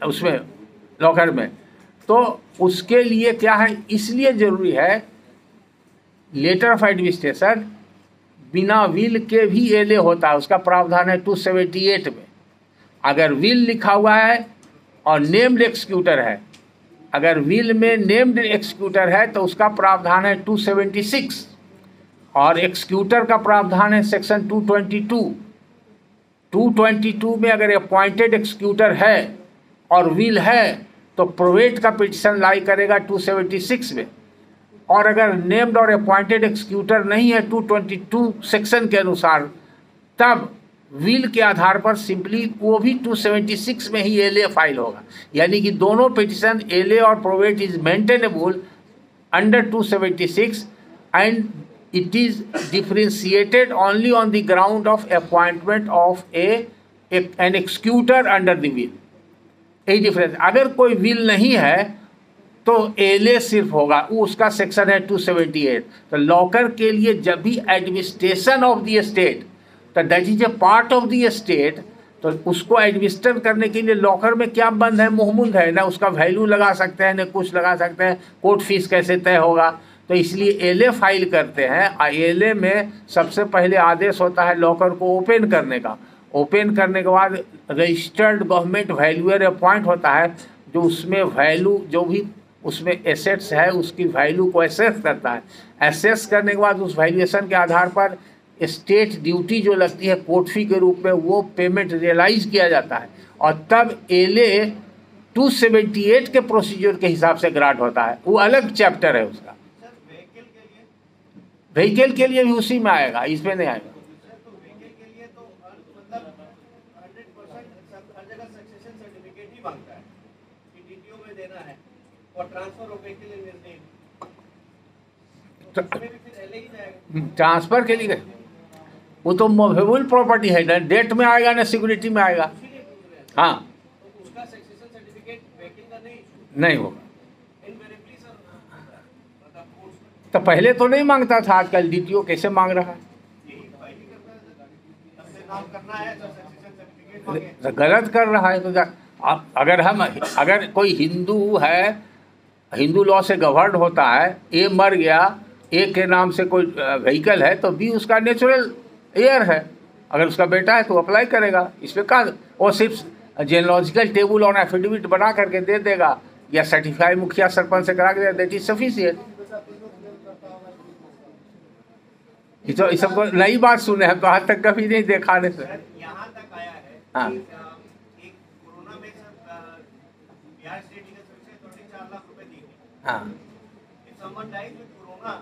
उसमें लॉकर में। तो उसके लिए क्या है, इसलिए जरूरी है लेटर ऑफ एडमिनिस्ट्रेशन बिना विल के भी एले होता है, उसका प्रावधान है 278 में। अगर विल लिखा हुआ है और नेम्ड एक्सिक्यूटर है, अगर विल में नेम्ड एक्सिक्यूटर है तो उसका प्रावधान है 276, और एक्सिक्यूटर का प्रावधान है सेक्शन 222। 222 में अगर अपॉइंटेड एक्सिक्यूटर है और विल है तो प्रोवेट का पिटिशन लाई करेगा 276 में, और अगर नेम्ड और अपॉइंटेड एक्सिक्यूटर नहीं है 222 सेक्शन के अनुसार, तब विल के आधार पर सिंपली वो भी 276 में ही एलए फाइल होगा। यानी कि दोनों पिटिशन एलए और probate is maintainable under 276 and it is differentiated only on the ground of appointment of an executor under the will. यही डिफरेंस। अगर कोई विल नहीं है तो एलए सिर्फ होगा, वो उसका सेक्शन है 278। तो लॉकर के लिए जब भी एडमिनिस्ट्रेशन ऑफ द स्टेट, तो that is a part of the state, तो उसको एडमिनिस्टर करने के लिए लॉकर में क्या बंद है, मुहमुंद है, ना उसका वैल्यू लगा सकते हैं, ना कुछ लगा सकते हैं, कोर्ट फीस कैसे तय होगा। तो इसलिए एलए फाइल करते हैं। एलए में सबसे पहले आदेश होता है लॉकर को ओपन करने का। ओपन करने के बाद रजिस्टर्ड गवर्नमेंट वैल्यूअर अपॉइंट होता है, जो उसमें वैल्यू, जो भी उसमें एसेट्स है उसकी वैल्यू को एसेस करता है। एसेस करने के बाद उस वैल्यूएशन के आधार पर स्टेट ड्यूटी जो लगती है कोर्ट फी के रूप में, वो पेमेंट रियलाइज किया जाता है, और तब एलए 278 के प्रोसीजर के हिसाब से ग्रांट होता है। वो अलग चैप्टर है उसका। व्हीकल के लिए भी उसी में आएगा, इसमें नहीं आएगा। ट्रांसफर के लिए वो तो मूवेबल प्रॉपर्टी है ना, डेट में आएगा ना सिक्योरिटी में आएगा। हाँ, उसका सक्सेशन सर्टिफिकेट व्हीकल का नहीं होगा। तो पहले तो नहीं मांगता था, आजकल डीटीओ कैसे मांग रहा है? तो गलत कर रहा है। तो अगर कोई हिंदू है, हिंदू लॉ से गवर्न होता है, ए मर गया, ए के नाम से कोई व्हीकल है, तो बी उसका नेचुरल एयर है। अगर उसका बेटा है तो अप्लाई करेगा। इसमें कहा वो सिर्फ जेनोलॉजिकल टेबल और एफिडेविट बना करके दे देगा, या सर्टिफाई मुखिया सरपंच से करा के, दैट इज सफिशिएंट। ये सब तो नई बात सुने हैं, तो आज तक कभी नहीं देखा नहीं सर। यहाँ तक आया है। हाँ, कोरोना में Bihar state legal services 4 lakh रुपए दी। हाँ, समवन डाइज विद कोरोना,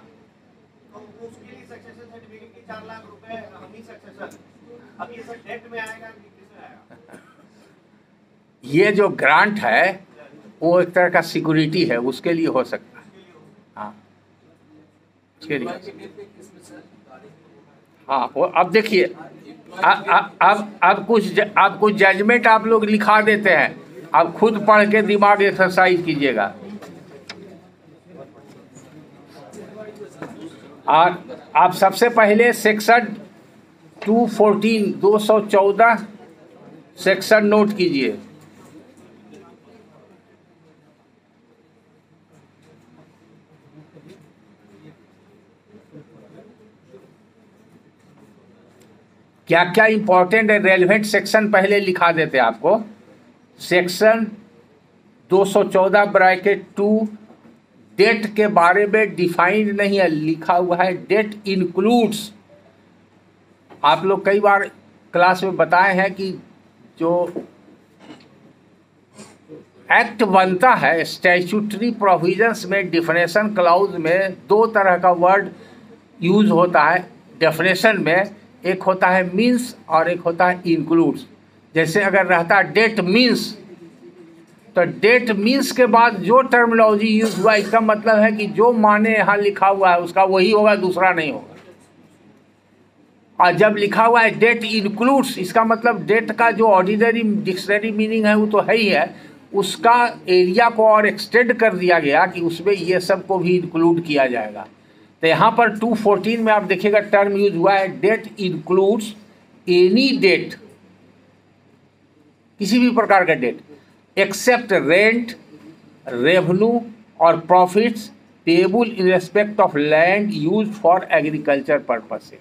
तो उसके लिए सक्सेशन सर्टिफिकेट के 4 लाख रुपए हम ही सक्सेशन। अब ये सब डेट में आएगा कि किसमें आएगा? ये जो ग्रांट है वो एक तरह का सिक्योरिटी है, उसके लिए हो सकता है। हाँ, हाँ, वो अब देखिए, अब कुछ जजमेंट आप लोग लिखा देते हैं, आप खुद पढ़ के दिमाग एक्सरसाइज कीजिएगा। और आप सबसे पहले सेक्शन 214 सेक्शन नोट कीजिए। क्या क्या इंपॉर्टेंट है, रेलिवेंट सेक्शन पहले लिखा देते आपको। सेक्शन 214 ब्रैकेट 2 डेट के बारे में डिफाइंड नहीं है, लिखा हुआ है डेट इंक्लूड्स। आप लोग कई बार क्लास में बताए हैं कि जो एक्ट बनता है स्टैट्यूटरी प्रोविजंस में, डेफिनेशन क्लाउज में दो तरह का वर्ड यूज होता है डेफिनेशन में, एक होता है मीन्स और एक होता है इंक्लूड्स। जैसे अगर रहता डेट मीन्स, तो डेट मीन्स के बाद जो टर्मिनोलॉजी यूज हुआ इसका मतलब है कि जो माने यहाँ लिखा हुआ है उसका वही होगा, दूसरा नहीं होगा। और जब लिखा हुआ है डेट इंक्लूड्स, इसका मतलब डेट का जो ऑर्डिनरी डिक्शनरी मीनिंग है वो तो है ही है, उसका एरिया को और एक्सटेंड कर दिया गया कि उसमें ये सब को भी इंक्लूड किया जाएगा। तो यहाँ पर 214 में आप देखिएगा टर्म यूज हुआ है डेट इंक्लूड्स एनी डेट, किसी भी प्रकार का डेट एक्सेप्ट रेंट, रेवेन्यू और profits payable in respect of land use for agriculture purposes.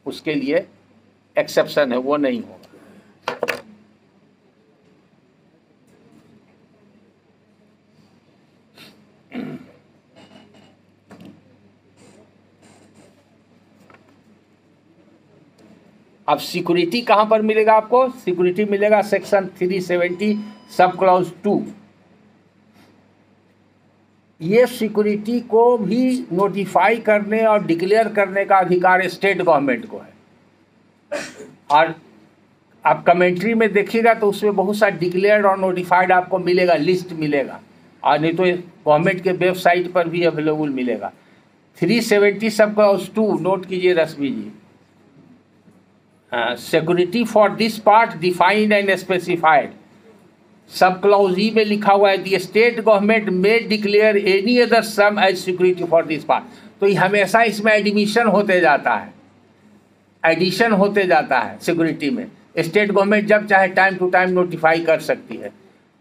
उसके लिए एक्सेप्शन है, वो नहीं होगा। अब सिक्योरिटी कहाँ पर मिलेगा आपको? सिक्योरिटी मिलेगा सेक्शन 370 सब क्लॉज 2। ये सिक्योरिटी को भी नोटिफाई करने और डिक्लेयर करने का अधिकार स्टेट गवर्नमेंट को है। और आप कमेंट्री में देखिएगा तो उसमें बहुत सा डिक्लेयर्ड और नोटिफाइड आपको मिलेगा, लिस्ट मिलेगा, और नहीं तो गवर्नमेंट के वेबसाइट पर भी अवेलेबल मिलेगा। 370 सब क्लॉज 2 नोट कीजिए Rashmi ji. Security for this part defined and specified. Sub clause E में लिखा हुआ है the state government may declare any other sum as security for this part. तो ये हमेशा इसमें एडमिशन होते जाता है, एडिशन होते जाता है सिक्योरिटी में। स्टेट गवर्नमेंट जब चाहे टाइम टू टाइम नोटिफाई कर सकती है,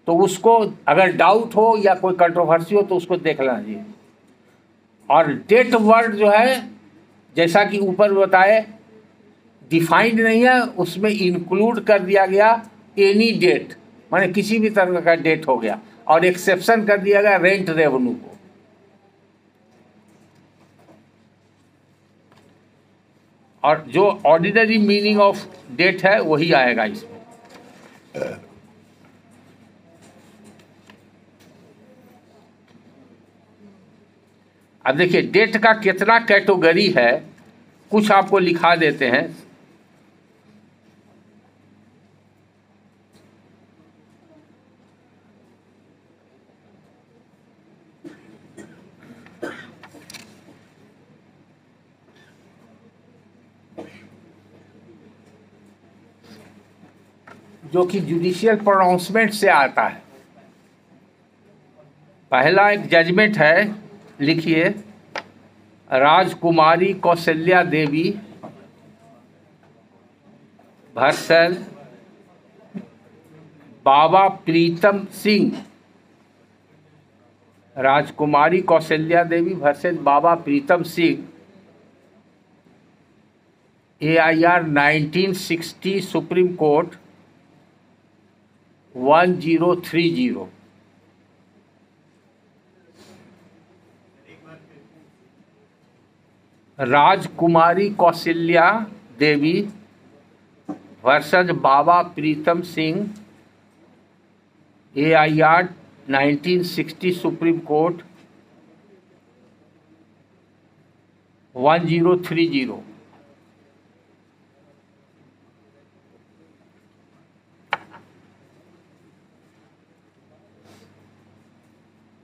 तो उसको अगर डाउट हो या कोई कंट्रोवर्सी हो तो उसको देख लेना चाहिए। और डेट वर्ड जो है जैसा कि ऊपर बताए डिफाइंड नहीं है, उसमें इंक्लूड कर दिया गया एनी डेट, माने किसी भी तरह का डेट हो गया, और एक्सेप्शन कर दिया गया रेंट रेवेन्यू को। और जो ऑर्डिनरी मीनिंग ऑफ डेट है वही आएगा इसमें। अब देखिए डेट का कितना कैटेगरी है, कुछ आपको लिखा देते हैं। जो कि जुडिशियल प्रोनाउंसमेंट से आता है। पहला एक जजमेंट है, लिखिए, Rajkumari Kaushalya Devi versus Baba Pritam Singh. Rajkumari Kaushalya Devi versus Baba Pritam Singh, AIR 1960 supreme court 1030। Rajkumari Kaushalya Devi versus Baba Pritam Singh, AIR 1960 supreme court 1030।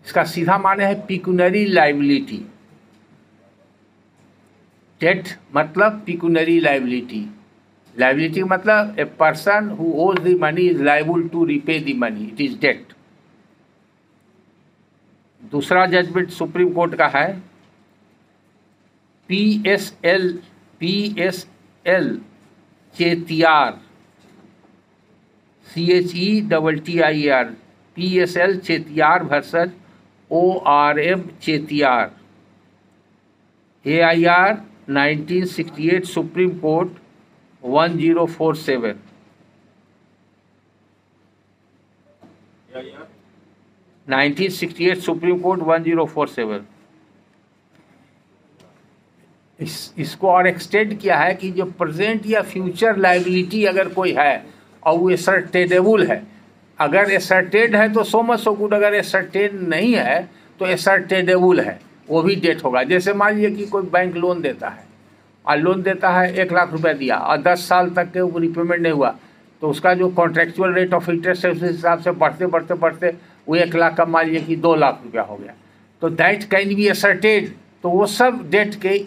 इसका सीधा माने है पिक्यूनरी लायबिलिटी। डेट मतलब पिक्यूनरी लायबिलिटी। लायबिलिटी मतलब a person who owes the money is liable to repay the money, it is debt. दूसरा जजमेंट सुप्रीम कोर्ट का है PSL Chettiar, CHETTIAR, PSL Chettiar versus ORM Chettiar, AIR 1968 Supreme Court 1047, AIR 1968 Supreme Court 1047। इसको और एक्सटेंड किया है कि जो प्रेजेंट या फ्यूचर लाइबिलिटी अगर कोई है और वो एसर्टेनेबल है, अगर एसर्टेड है तो सो मच सो गुड, अगर एसर्टेन नहीं है तो एसर्टेनेबल है, वो भी डेट होगा। जैसे मान लीजिए कि कोई बैंक लोन देता है और लोन देता है 1 लाख रुपया दिया और 10 साल तक के वो रिपेमेंट नहीं हुआ, तो उसका जो कॉन्ट्रेक्चुअल रेट ऑफ इंटरेस्ट है उस हिसाब से बढ़ते बढ़ते बढ़ते वो 1 लाख का मान लीजिए कि 2 लाख रुपया हो गया, तो दैट कैन बी एसर्टेड, तो वो सब डेट के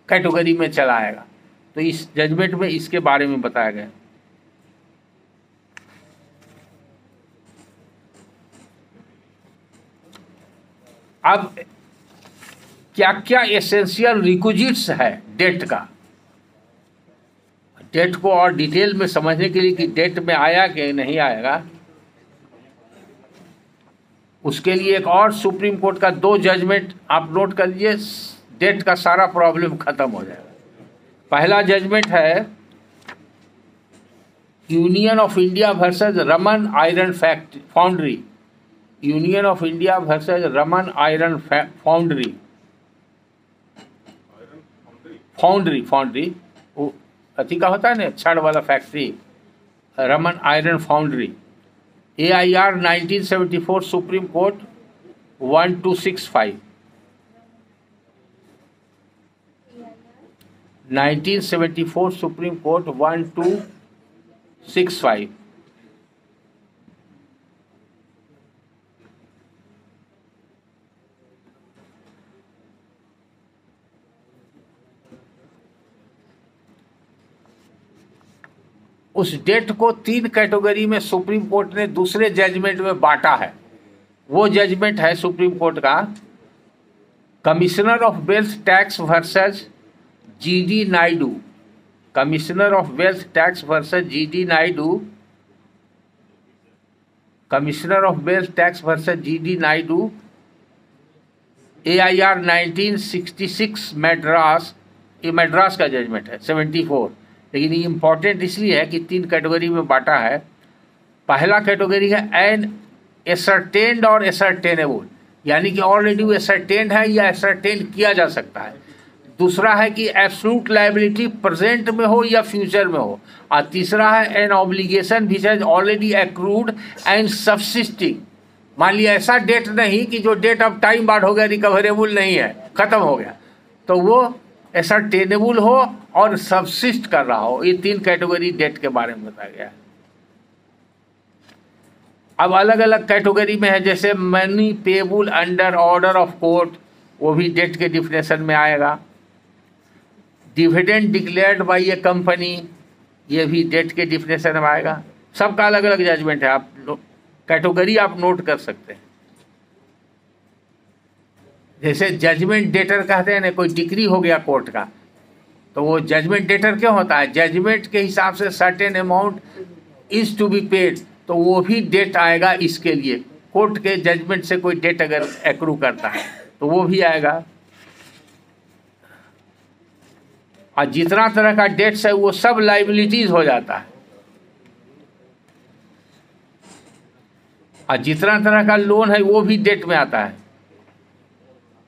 कैटेगरी में चला आएगा। तो इस जजमेंट में इसके बारे में बताया गया। अब क्या क्या एसेंशियल रिक्विजिट्स है डेट का, डेट को और डिटेल में समझने के लिए कि डेट में आया कि नहीं आएगा, उसके लिए एक और सुप्रीम कोर्ट का 2 जजमेंट आप नोट कर लीजिए, डेट का सारा प्रॉब्लम खत्म हो जाएगा। पहला जजमेंट है union of India versus Raman iron foundry, union of India versus Raman iron foundry वो अथी का होता है ना, छड़ वाला factory, Raman iron foundry, AIR 1974 supreme court 1265, 1974 supreme court 1265। उस डेट को 3 कैटेगरी में सुप्रीम कोर्ट ने दूसरे जजमेंट में बांटा है। वो जजमेंट है सुप्रीम कोर्ट का commissioner of wealth tax versus GD Naidu, commissioner of wealth tax versus GD Naidu, commissioner of wealth tax versus GD Naidu, AIR 1966 Madras, ये मैड्रास का जजमेंट है 74, लेकिन ये इम्पॉर्टेंट इसलिए है कि 3 कैटेगरी में बांटा है। पहला कैटेगरी है एन एसर्टेन्ड और एसर्टेनेबल, यानी कि ऑलरेडी वो एसर्टेन्ड है या एसर्टेन किया जा सकता है। दूसरा है कि एब्सोल्यूट लायबिलिटी प्रेजेंट में हो या फ्यूचर में हो, और तीसरा है an obligation which has already accrued and subsisting. मान लिया ऐसा डेट नहीं कि जो डेट ऑफ टाइम बाद हो गया, रिकवरेबल नहीं है, खत्म हो गया, तो वो एसर्टेनेबल हो और सब्सिस्ट कर रहा हो। ये 3 कैटेगरी डेट के बारे में बताया गया है। अब अलग अलग कैटेगरी में है, जैसे money payable under order of court, वो भी डेट के डिफिनेशन में आएगा। Dividend declared by A company, ये भी डेट के डिफिनेशन में आएगा। सबका अलग अलग जजमेंट है, आप कैटेगरी आप नोट कर सकते हैं। जैसे जजमेंट डेटर कहते हैं ना, कोई डिक्री हो गया कोर्ट का, तो वो जजमेंट डेटर क्यों होता है, जजमेंट के हिसाब से certain amount is to be paid, तो वो भी डेट आएगा इसके लिए। कोर्ट के जजमेंट से कोई डेट अगर एक्रू करता है तो वो भी आएगा। और जितना तरह का डेट्स है वो सब लाइबिलिटीज हो जाता है, और जितना तरह का लोन है वो भी डेट में आता है।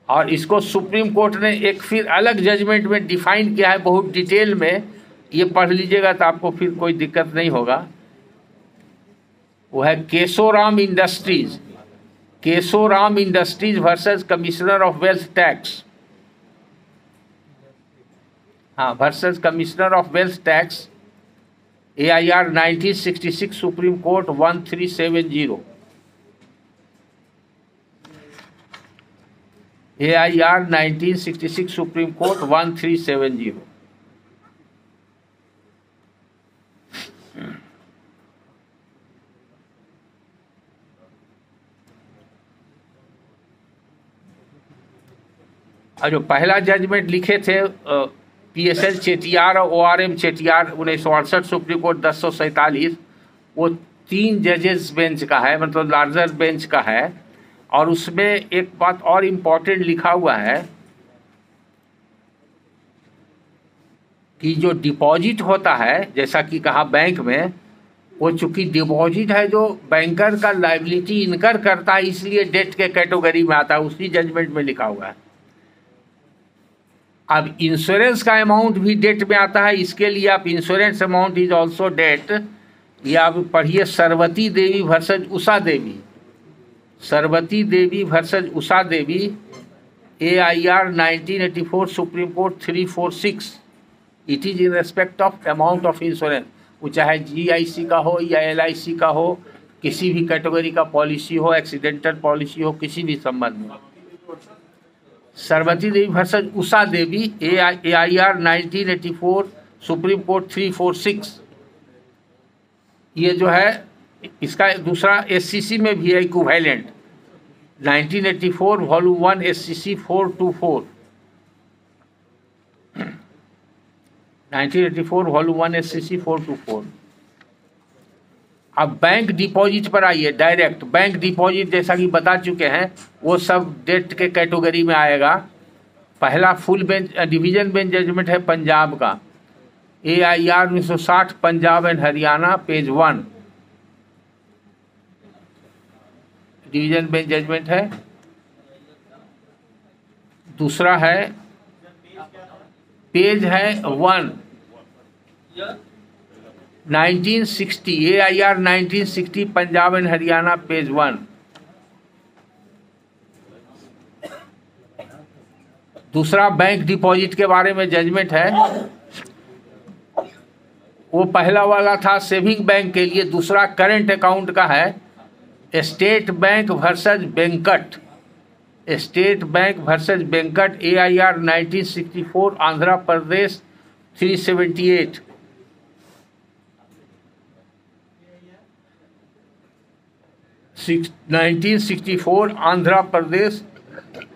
और इसको सुप्रीम कोर्ट ने एक फिर अलग जजमेंट में डिफाइन किया है बहुत डिटेल में, ये पढ़ लीजिएगा तो आपको फिर कोई दिक्कत नहीं होगा। वो है Keshoram industries, Keshoram industries versus commissioner of wealth tax, हाँ versus commissioner of wealth tax, AIR 1966 Supreme Court 1370, AIR 1966 Supreme Court 1370। और जो पहला जजमेंट लिखे थे PSL चेटियार और ORM चेटियार 1968 सुप्रीम कोर्ट 1047, वो 3 जजेस बेंच का है, मतलब लार्जर बेंच का है। और उसमें एक बात और इम्पोर्टेंट लिखा हुआ है कि जो डिपॉजिट होता है, जैसा कि कहा बैंक में, वो चूंकि डिपॉजिट है जो बैंकर का लायबिलिटी इनकर करता है, इसलिए डेट के कैटेगरी में आता है, उसी जजमेंट में लिखा हुआ है। अब इंश्योरेंस का अमाउंट भी डेट में आता है, इसके लिए आप insurance amount is also debt, या आप पढ़िए Sarwati Devi versus Usha Devi, Sarwati Devi versus Usha Devi, AIR 1984 Supreme Court 346। It is in respect of amount of insurance, वो चाहे GIC का हो या LIC का हो, किसी भी कैटेगरी का पॉलिसी हो, एक्सीडेंटल पॉलिसी हो, किसी भी संबंध में। सरवती Devi versus Usha Devi, AIR 1984 Supreme Court 346। ये जो है इसका दूसरा SCC में भी है equivalent, 1984 volume 1 SCC 424, 1984 volume 1 SCC 424। अब बैंक डिपॉजिट पर आइए। डायरेक्ट बैंक डिपॉजिट जैसा कि बता चुके हैं, वो सब डेट के कैटेगरी में आएगा। पहला full bench division bench judgment है पंजाब का, AIR 1960 Punjab and Haryana, page 1, division bench judgment है। दूसरा है पेज है 1, 1960, AIR 1960 Punjab and Haryana, page 1। दूसरा बैंक डिपॉजिट के बारे में जजमेंट है, वो पहला वाला था सेविंग बैंक के लिए, दूसरा करंट अकाउंट का है, State Bank versus Venkat, State Bank versus Venkat, AIR 1964 Andhra Pradesh 378। Six 1964 Andhra Pradesh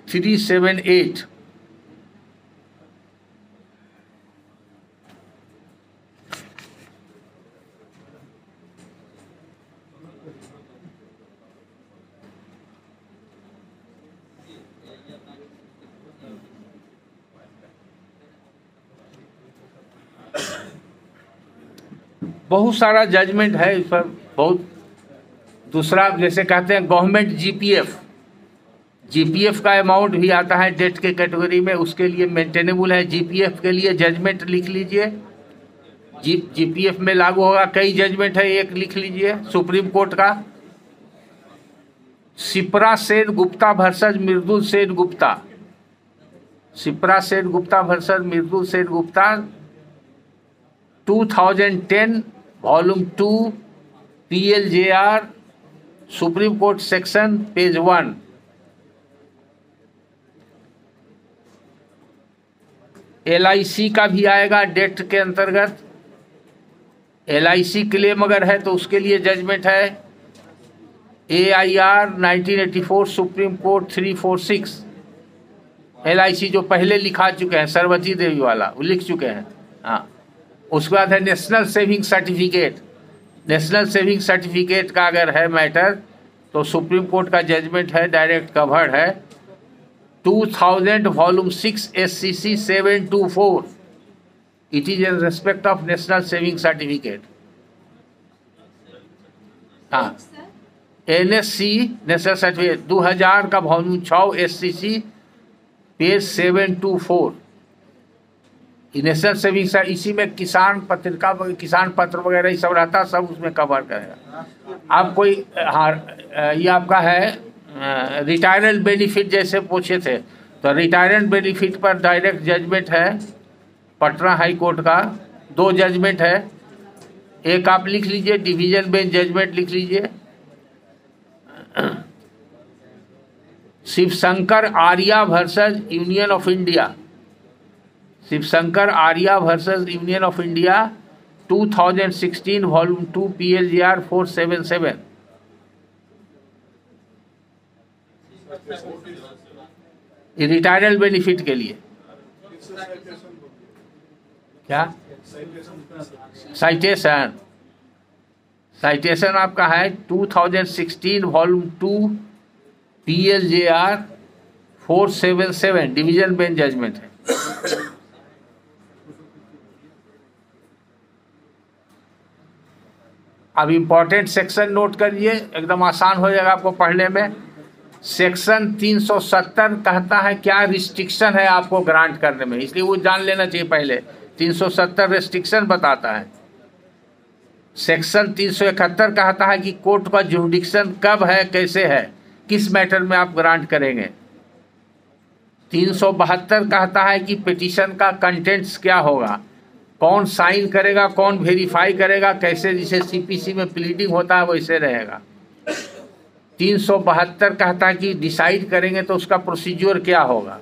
378। बहुत सारा जजमेंट है इस पर, बहुत। दूसरा जैसे कहते हैं गवर्नमेंट जीपीएफ का अमाउंट भी आता है डेट के कैटेगरी में, उसके लिए मेंटेनेबल है। जीपीएफ के लिए जजमेंट लिख लीजिए, जीपीएफ में लागू होगा, कई जजमेंट है, एक लिख लीजिए सुप्रीम कोर्ट का, Shipra Sen Gupta versus Mridul Sen Gupta, Shipra Sen Gupta versus Mridul Sen Gupta, 2010 volume 2 PLJR Supreme Court section, page 1। LIC का भी आएगा डेट के अंतर्गत, LIC क्लेम अगर है तो उसके लिए जजमेंट है, AIR 1984 सुप्रीम कोर्ट 346। LIC जो पहले लिखा चुके हैं, सरवती देवी वाला, वो लिख चुके हैं। हाँ, उसके बाद है national saving certificate, national saving certificate का अगर है मैटर तो सुप्रीम कोर्ट का जजमेंट है, डायरेक्ट कवर्ड है, 2000 volume 6 SCC 724। It is in respect of national saving certificate. हाँ, NSC नेशनल सर्टिफिकेट 2000 का volume 6 SCC, page 724। National saving, इसी में किसान पत्रिका, किसान पत्र वगैरह ये सब रहता, सब उसमें कवर करेगा। आप कोई, हाँ, ये आपका है रिटायरमेंट बेनिफिट जैसे पूछे थे, तो रिटायरमेंट बेनिफिट पर डायरेक्ट जजमेंट है पटना हाई कोर्ट का, 2 जजमेंट है। एक आप लिख लीजिए, डिवीजन बेंच जजमेंट लिख लीजिए, Shivshankar Arya versus union of India, Shivshankar Arya versus union of India, 2016 volume 2 PLJR 477। ये रिटायरमेंट बेनिफिट के लिए क्या साइटेशन, साइटेशन आपका है 2016 volume 2 PLJR 477, division bench judgment है। अब इम्पोर्टेंट सेक्शन नोट करिए, एकदम आसान हो जाएगा आपको पढ़ने में। सेक्शन 370 कहता है क्या रिस्ट्रिक्शन है आपको ग्रांट करने में, इसलिए वो जान लेना चाहिए पहले। 370 रिस्ट्रिक्शन बताता है। सेक्शन 371 कहता है कि कोर्ट का जुरिडिक्शन कब है, कैसे है, किस मैटर में आप ग्रांट करेंगे। 372 कहता है कि पिटीशन का कंटेंट्स क्या होगा, कौन साइन करेगा, कौन वेरीफाई करेगा, कैसे जिसे सीपीसी में प्लीडिंग होता है वैसे रहेगा। 372 कहता है कि डिसाइड करेंगे तो उसका प्रोसीजर क्या होगा।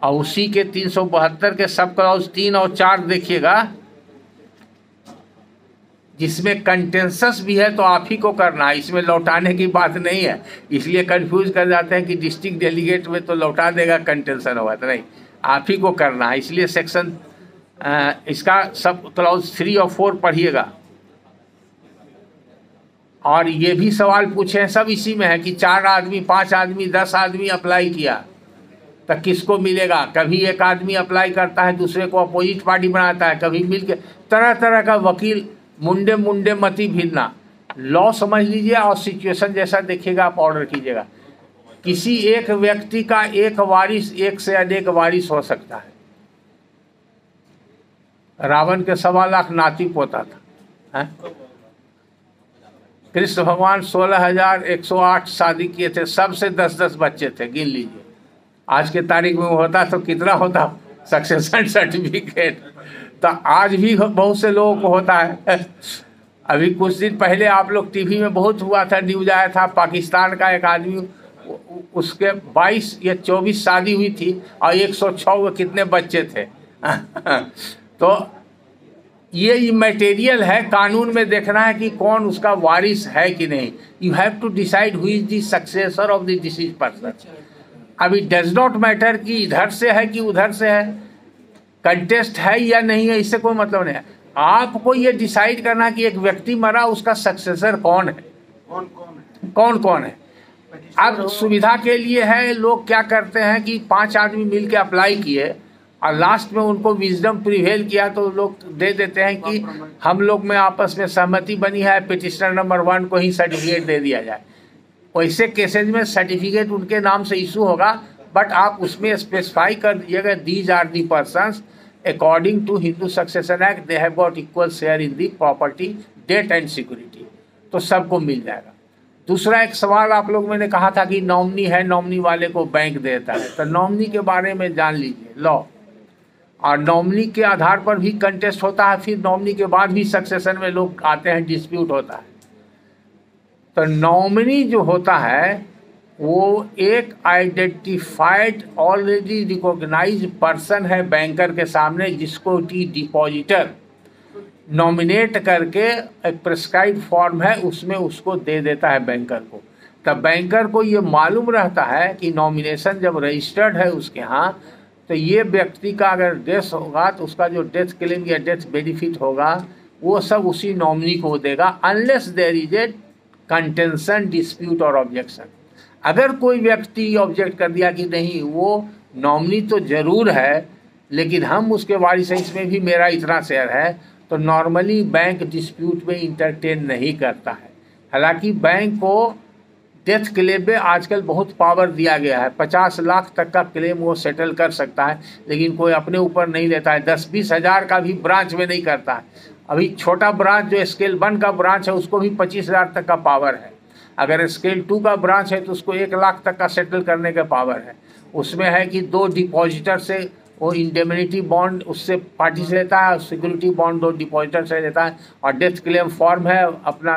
और उसी के 372 के सब क्लॉज 3 और 4 देखिएगा, जिसमें कंटेंसस भी है तो आप ही को करना है, इसमें लौटाने की बात नहीं है। इसलिए कंफ्यूज कर जाते हैं कि डिस्ट्रिक्ट डेलीगेट में तो लौटा देगा, कंटेंशन होगा, तो नहीं, आप ही को करना है। इसलिए सेक्शन इसका सब क्लॉज 3 और 4 पढ़िएगा। और ये भी सवाल पूछे हैं, सब इसी में है कि 4 आदमी, 5 आदमी, 10 आदमी अप्लाई किया तो किसको मिलेगा। कभी एक आदमी अप्लाई करता है, दूसरे को अपोजिट पार्टी बनाता है, कभी मिलके तरह तरह का वकील, मुंडे मुंडे मती भिड़ना। लॉ समझ लीजिए और सिचुएशन जैसा देखिएगा आप ऑर्डर कीजिएगा। किसी एक व्यक्ति का एक वारिस, एक से अधिक वारिस हो सकता है। रावण के 1.25 लाख नाती पोता था, कृष्ण भगवान 16,108 शादी किए थे, सबसे 10-10 बच्चे थे, गिन लीजिए। आज के तारीख में वो होता तो कितना होता सक्सेशन सर्टिफिकेट, तो आज भी बहुत से लोगों को होता है। अभी कुछ दिन पहले आप लोग टीवी में बहुत हुआ था, न्यूज आया था, पाकिस्तान का एक आदमी, उसके 22 या 24 शादी हुई थी और 106 कितने बच्चे थे। तो ये इमैटेरियल है, कानून में देखना है कि कौन उसका वारिस है कि नहीं। You have to decide who is the successor of the deceased person. अभी डज नॉट मैटर कि इधर से है कि उधर से है, कंटेस्ट है या नहीं है, इससे कोई मतलब नहीं है। आपको ये डिसाइड करना कि एक व्यक्ति मरा, उसका सक्सेसर कौन है, कौन कौन है। अब सुविधा के लिए है, लोग क्या करते हैं कि 5 आदमी मिल के अप्लाई किए और लास्ट में उनको विजडम प्रिवेल किया तो लोग दे देते हैं कि हम लोग में आपस में सहमति बनी है, पिटिशनर नंबर 1 को ही सर्टिफिकेट दे दिया जाए। वैसे केसेज में सर्टिफिकेट उनके नाम से इशू होगा, बट आप उसमें स्पेसिफाई कर दीजिएगा these are the persons according to Hindu succession act, they have got equal share in the property, debt and security, तो सबको मिल जाएगा। दूसरा एक सवाल आप लोग, मैंने कहा था कि नॉमिनी है, नॉमिनी वाले को बैंक देता है, तो नॉमिनी के बारे में जान लीजिए लॉ। और नॉमिनी के आधार पर भी कंटेस्ट होता है, फिर नॉमिनी के बाद भी सक्सेशन में लोग आते हैं, डिस्प्यूट होता है। तो नॉमिनी जो होता है वो एक आइडेंटिफाइड ऑलरेडी रिकॉग्नाइज पर्सन है बैंकर के सामने, जिसको कि डिपॉजिटर नॉमिनेट करके एक प्रिस्क्राइब फॉर्म है उसमें उसको दे देता है बैंकर को। तब बैंकर को ये मालूम रहता है कि नॉमिनेशन जब रजिस्टर्ड है उसके यहाँ, तो ये व्यक्ति का अगर डेथ होगा तो उसका जो डेथ क्लेम या डेथ बेनिफिट होगा वो सब उसी नॉमिनी को देगा, unless there is a contention, dispute और ऑब्जेक्शन। अगर कोई व्यक्ति ऑब्जेक्ट कर दिया कि नहीं वो नॉमिनी तो जरूर है लेकिन हम उसके वारिस हैं, इसमें भी मेरा इतना शेयर है, तो नॉर्मली बैंक डिस्प्यूट में इंटरटेन नहीं करता है। हालांकि बैंक को डेथ क्लेम में आजकल बहुत पावर दिया गया है, 50 लाख तक का क्लेम वो सेटल कर सकता है, लेकिन कोई अपने ऊपर नहीं लेता है। 10-20 हज़ार का भी ब्रांच में नहीं करता है। अभी छोटा ब्रांच जो स्केल 1 का ब्रांच है उसको भी 25,000 तक का पावर है। अगर स्केल 2 का ब्रांच है तो उसको 1 लाख तक का सेटल करने का पावर है। उसमें है कि 2 डिपॉजिटर से वो इंडेमनिटी बॉन्ड उससे पार्टी से लेता है, सिक्योरिटी बॉन्ड 2 डिपॉजिटर से लेता है, और डेथ क्लेम फॉर्म है अपना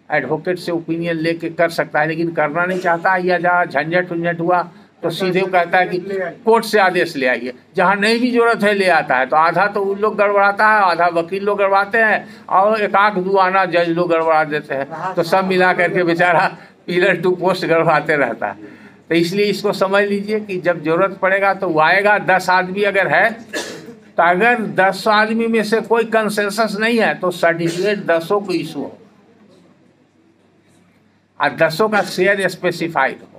एडवोकेट से ओपिनियन लेके कर सकता है, लेकिन करना नहीं चाहता है या जहाँ झंझट उंझट हुआ तो सीधे वो कहता है कि कोर्ट से आदेश ले आइए। जहाँ नहीं भी जरूरत है ले आता है, तो आधा तो उन लोग गड़बड़ाता है, आधा वकील लोग गड़बड़ाते हैं, और 1-2 आना जज लोग गड़बड़ा देते हैं, तो सब मिला करके बेचारा पिलर टू पोस्ट गड़बड़ाते रहता है। तो इसलिए इसको समझ लीजिए कि जब जरूरत पड़ेगा तो वो आएगा। 10 आदमी अगर है तो अगर 10 आदमी में से कोई कंसेंसस नहीं है तो सर्टिफिकेट 10 को इशू हो और 10 का शेयर स्पेसिफाइड होगा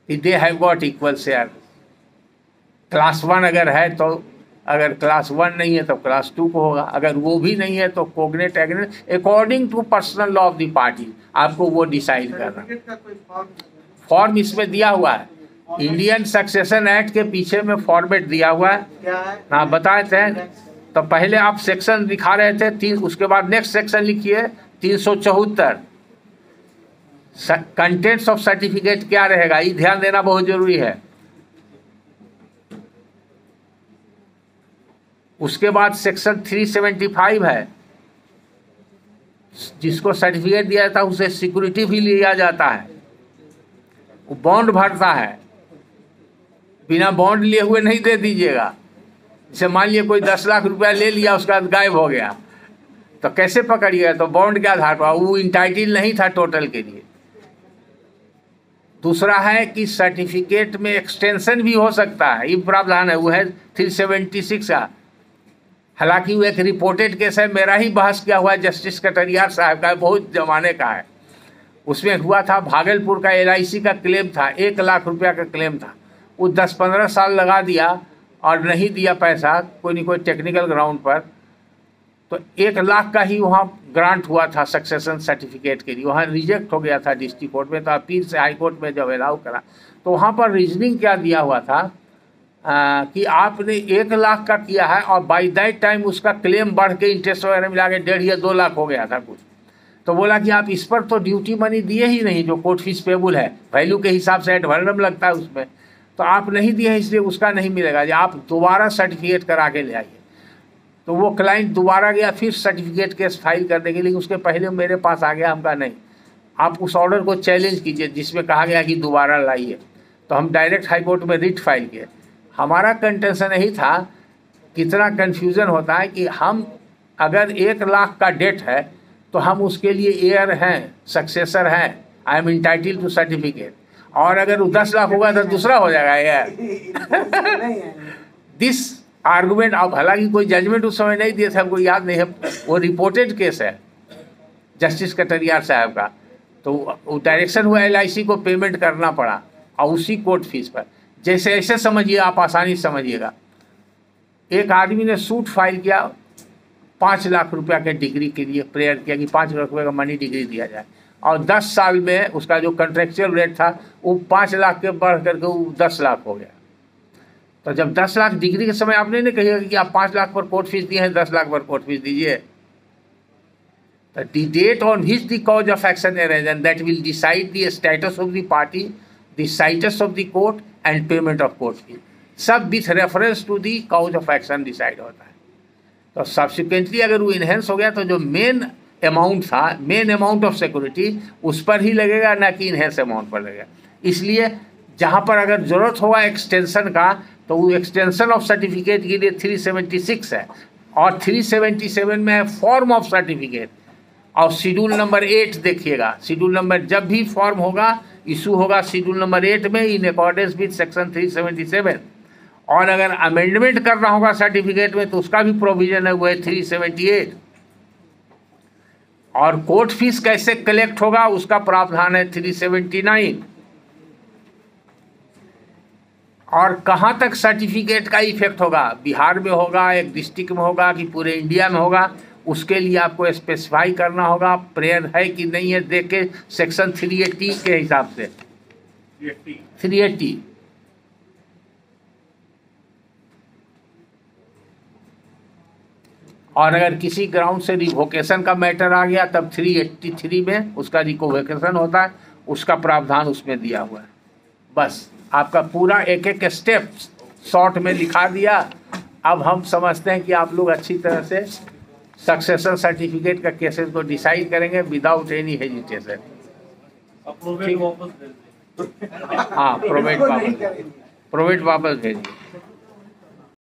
कि दे have got equal share. Class 1 अगर है तो अगर क्लास 1 नहीं है तो क्लास 2 को होगा, अगर वो भी नहीं है तो cognate agreement according to personal law of the party आपको वो डिसाइड करना। फॉर्म इसमें दिया हुआ है, इंडियन सक्सेशन एक्ट के पीछे में फॉर्मेट दिया हुआ है। हाँ बताते हैं, तो पहले आप सेक्शन दिखा रहे थे 3, उसके बाद नेक्स्ट सेक्शन लिखिए 374 कंटेंट्स ऑफ सर्टिफिकेट क्या रहेगा, ये ध्यान देना बहुत जरूरी है। उसके बाद सेक्शन 375 है, जिसको सर्टिफिकेट दिया जाता है उसे सिक्योरिटी भी लिया जाता है, वो बॉन्ड भरता है, बिना बॉन्ड लिए हुए नहीं दे दीजिएगा। जैसे मान लिया कोई 10 लाख रुपया ले लिया, उसका गायब हो गया तो कैसे पकड़िएगा, तो बॉन्ड के आधार पर वो इंटाइटल नहीं था टोटल के लिए। दूसरा है कि सर्टिफिकेट में एक्सटेंशन भी हो सकता है, ये प्रावधान है, वो है 376 का। हालांकि वो एक रिपोर्टेड केस है, मेरा ही बहस किया हुआ है जस्टिस कटरियार साहब का, बहुत जमाने का है। उसमें हुआ था भागलपुर का LIC का क्लेम था, 1 लाख रुपया का क्लेम था, वो 10-15 साल लगा दिया और नहीं दिया पैसा कोई नहीं कोई टेक्निकल ग्राउंड पर, तो 1 लाख का ही वहाँ ग्रांट हुआ था सक्सेशन सर्टिफिकेट के लिए, वहाँ रिजेक्ट हो गया था डिस्ट्रिक्ट कोर्ट में, तो अपील से हाई कोर्ट में जब अलाउ करा तो वहाँ पर रीजनिंग क्या दिया हुआ था कि आपने 1 लाख का किया है और बाई दैट टाइम उसका क्लेम बढ़ के इंटरेस्ट वगैरह मिला के 1.5 या 2 लाख हो गया था कुछ, तो बोला कि आप इस पर तो ड्यूटी मनी दिए ही नहीं, जो कोर्ट फीस पेबल है वैल्यू के हिसाब से एडवर्नम लगता है उसमें, तो आप नहीं दिए इसलिए उसका नहीं मिलेगा, जो आप दोबारा सर्टिफिकेट करा के ले आइए। तो वो क्लाइंट दोबारा गया फिर सर्टिफिकेट केस फाइल करने के लिए, उसके पहले मेरे पास आ गया, हम कहा नहीं आप उस ऑर्डर को चैलेंज कीजिए जिसमें कहा गया कि दोबारा लाइए। तो हम डायरेक्ट हाई कोर्ट में रिट फाइल किए। हमारा कंटेंशन यही था, कितना कन्फ्यूज़न होता है कि हम अगर 1 लाख का डेट है तो हम उसके लिए एयर हैं, सक्सेसर हैं, I am entitled to certificate, और अगर वो 10 लाख होगा तो दूसरा हो जाएगा यार। दिस आर्गूमेंट, अब हालांकि कोई जजमेंट उस समय नहीं दिए थे, हमको याद नहीं है, वो रिपोर्टेड केस है जस्टिस कटरियार साहब का, तो वो डायरेक्शन हुआ LIC को पेमेंट करना पड़ा और उसी कोर्ट फीस पर। जैसे ऐसे समझिए आप, आसानी से समझिएगा, एक आदमी ने सूट फाइल किया 5 लाख रुपया के डिग्री के लिए, प्रेयर किया कि 5 लाख रुपये का मनी डिग्री दिया जाए, और 10 साल में उसका जो कॉन्ट्रेक्चुअल रेट था वो 5 लाख के बढ़ करके वो 10 लाख हो गया। तो जब 10 लाख डिग्री के समय आपने नहीं कहिएगा कि आप 5 लाख पर कोर्ट फीस दिए हैं, 10 लाख पर कोर्ट फीस दीजिए। तो the date on which the cause of action arose and that will decide the status of the party, the situs of the court and payment of court fee, सब with reference to the cause of action decide होता है। तो सब्सिक्वेंटली अगर वो इनहेंस हो गया तो जो मेन अमाउंट था, मेन अमाउंट ऑफ सिक्योरिटी उस पर ही लगेगा, ना कि इनहेंस अमाउंट पर लगेगा। इसलिए जहाँ पर अगर ज़रूरत होगा एक्सटेंशन का तो वो एक्सटेंशन ऑफ सर्टिफिकेट के लिए 376 है, और 377 में है फॉर्म ऑफ सर्टिफिकेट, और शेड्यूल नंबर 8 देखिएगा, शेड्यूल नंबर जब भी फॉर्म होगा इशू होगा शेड्यूल नंबर 8 में इन अकॉर्डेंस विथ सेक्शन 377, और अगर अमेंडमेंट करना होगा सर्टिफिकेट में तो उसका भी प्रोविजन है, वो है 378। और कोर्ट फीस कैसे कलेक्ट होगा उसका प्रावधान है 379। और कहाँ तक सर्टिफिकेट का इफेक्ट होगा, बिहार में होगा, एक डिस्ट्रिक्ट में होगा कि पूरे इंडिया में होगा, उसके लिए आपको स्पेसिफाई करना होगा, प्रेयर है कि नहीं है देख के सेक्शन 380 के हिसाब से 380। और अगर किसी ग्राउंड से रिवोकेशन का मैटर आ गया तब 383 में उसका रिवोकेशन होता है, उसका प्रावधान उसमें दिया हुआ है। बस आपका पूरा एक एक स्टेप शॉर्ट में लिखा दिया। अब हम समझते हैं कि आप लोग अच्छी तरह से सक्सेशन सर्टिफिकेट का केसेस को डिसाइड करेंगे विदाउट एनी हेजिटेशन। प्रोवेट वापस भेज दें। हाँ, प्रोवेट वापस भेजिए।